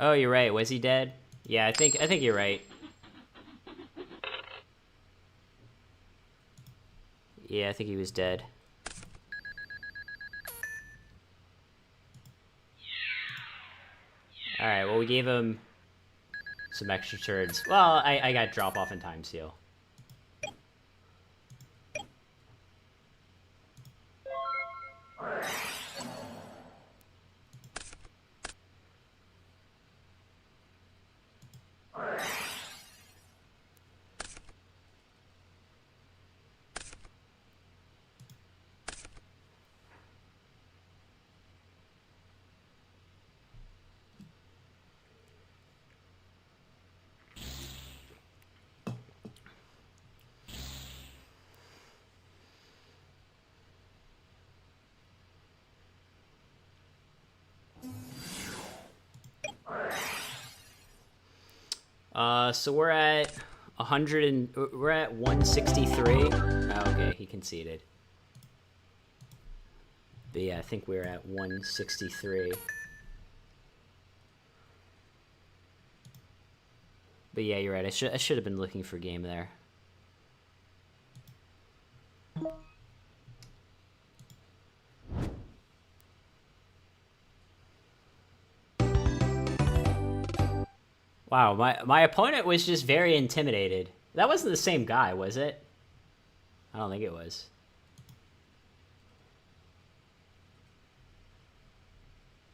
Oh, you're right. Was he dead? Yeah, I think you're right. Yeah, I think he was dead. Alright, well, we gave him some extra turns. Well, I got drop off and time seal. So we're at 100 and we're at 163. Oh, okay, he conceded. But yeah, I think we're at 163. But yeah, you're right. I should have been looking for game there. Wow, my opponent was just very intimidated. That wasn't the same guy, was it? I don't think it was.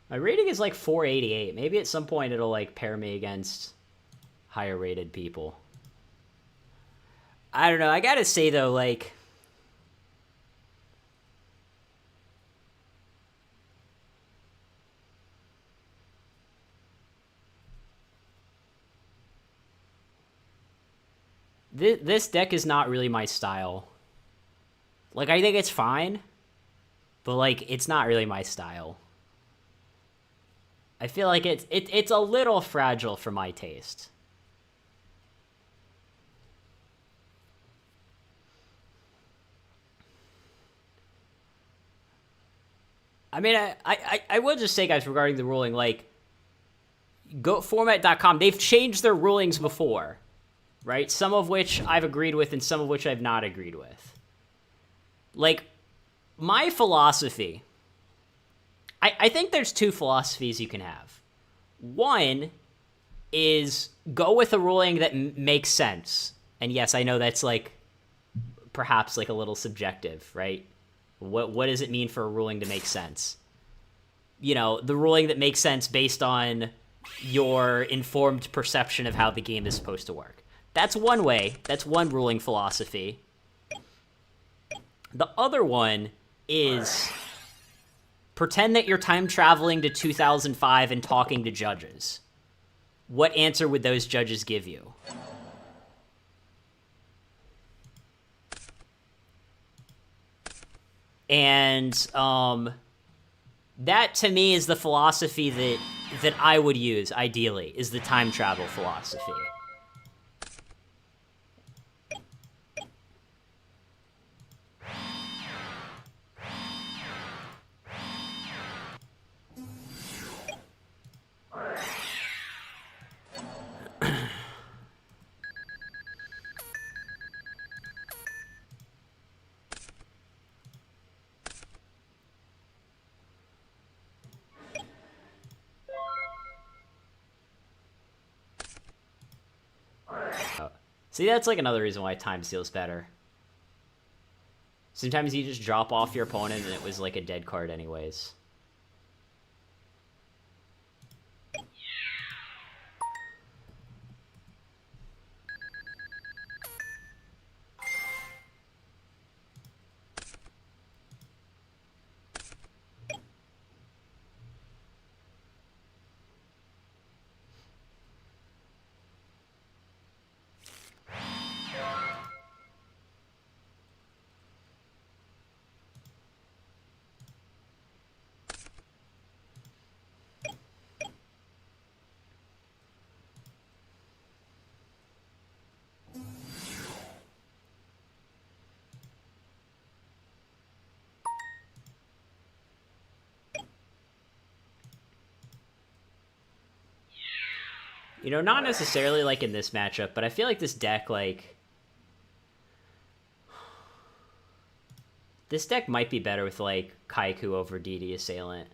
My rating is like 488. Maybe at some point it'll like pair me against higher rated people. I don't know. I gotta say though, like, this deck is not really my style. Like, I think it's fine, but like, it's not really my style. I feel like it's a little fragile for my taste. I mean, I will just say, guys, regarding the ruling, like, GoFormat.com, they've changed their rulings before, right? Some of which I've agreed with and some of which I've not agreed with. Like, my philosophy, I think there's two philosophies you can have. One is go with a ruling that makes sense. And yes, I know that's, like, perhaps, like, a little subjective, right? What does it mean for a ruling to make sense? You know, the ruling that makes sense based on your informed perception of how the game is supposed to work. That's one way. That's one ruling philosophy. The other one is pretend that you're time traveling to 2005 and talking to judges. What answer would those judges give you? And that to me is the philosophy that I would use ideally, is the time travel philosophy. See, that's like another reason why time seal's better. Sometimes you just drop off your opponent and it was like a dead card anyways. You know, not necessarily like in this matchup, but I feel like this deck, like... This deck might be better with, like, Kaiku over DD Assailant.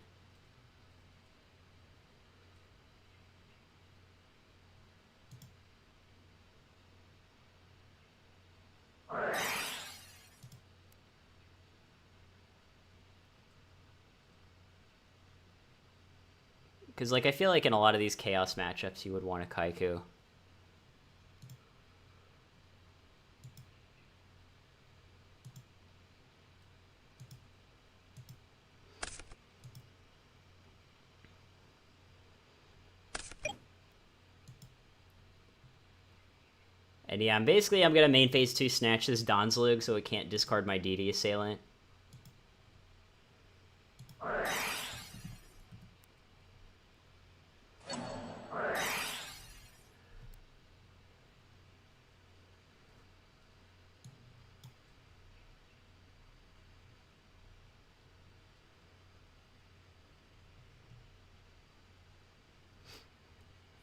Because, like, I feel like in a lot of these Chaos matchups, you would want a Kaiku. And yeah, I'm gonna main phase 2 snatch this Donzlug so it can't discard my DD Assailant.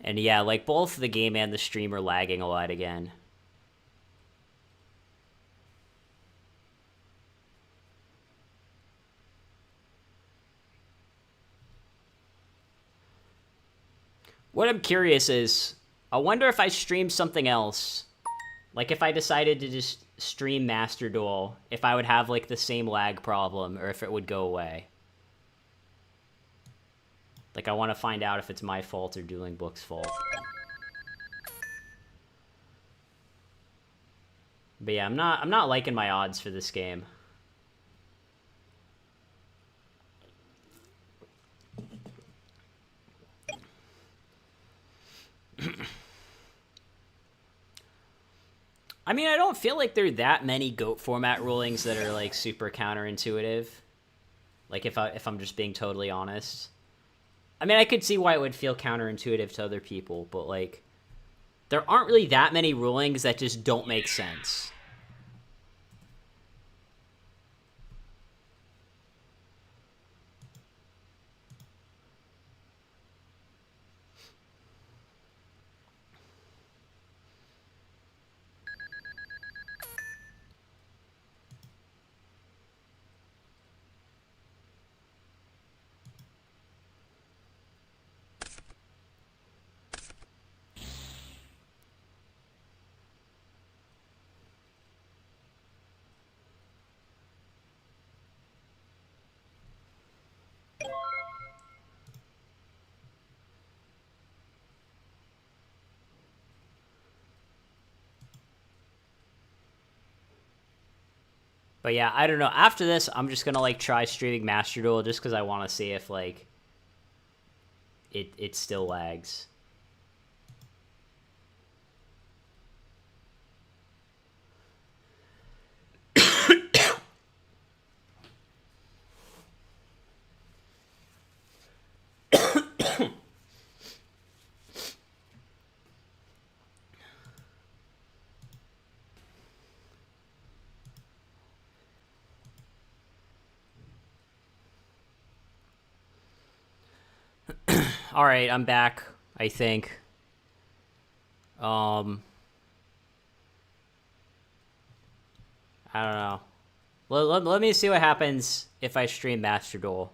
And yeah, like, both the game and the stream are lagging a lot again. What I'm curious is, I wonder if I stream something else. Like, if I decided to just stream Master Duel, if I would have, like, the same lag problem, or if it would go away. Like, I want to find out if it's my fault or Dueling Book's fault. But yeah, I'm not liking my odds for this game. I mean, I don't feel like there are that many GOAT format rulings that are, like, super counterintuitive. Like, if I'm just being totally honest. I mean, I could see why it would feel counterintuitive to other people, but, like, there aren't really that many rulings that just don't make sense. But yeah, I don't know. After this, I'm just gonna, like, try streaming Master Duel just because I want to see if, like, it still lags. All right, I'm back, I think. I don't know. Let me see what happens if I stream Master Duel.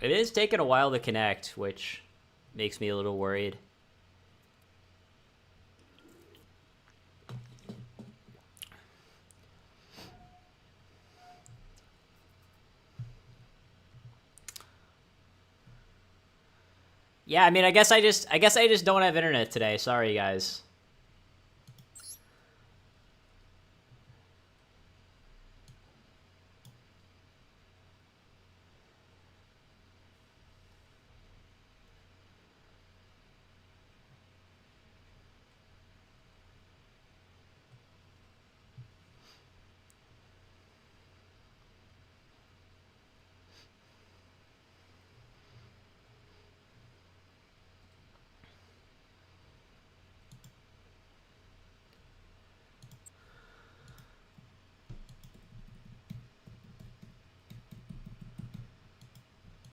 It is taking a while to connect, which makes me a little worried. Yeah, I mean, I guess I just don't have internet today. Sorry, guys.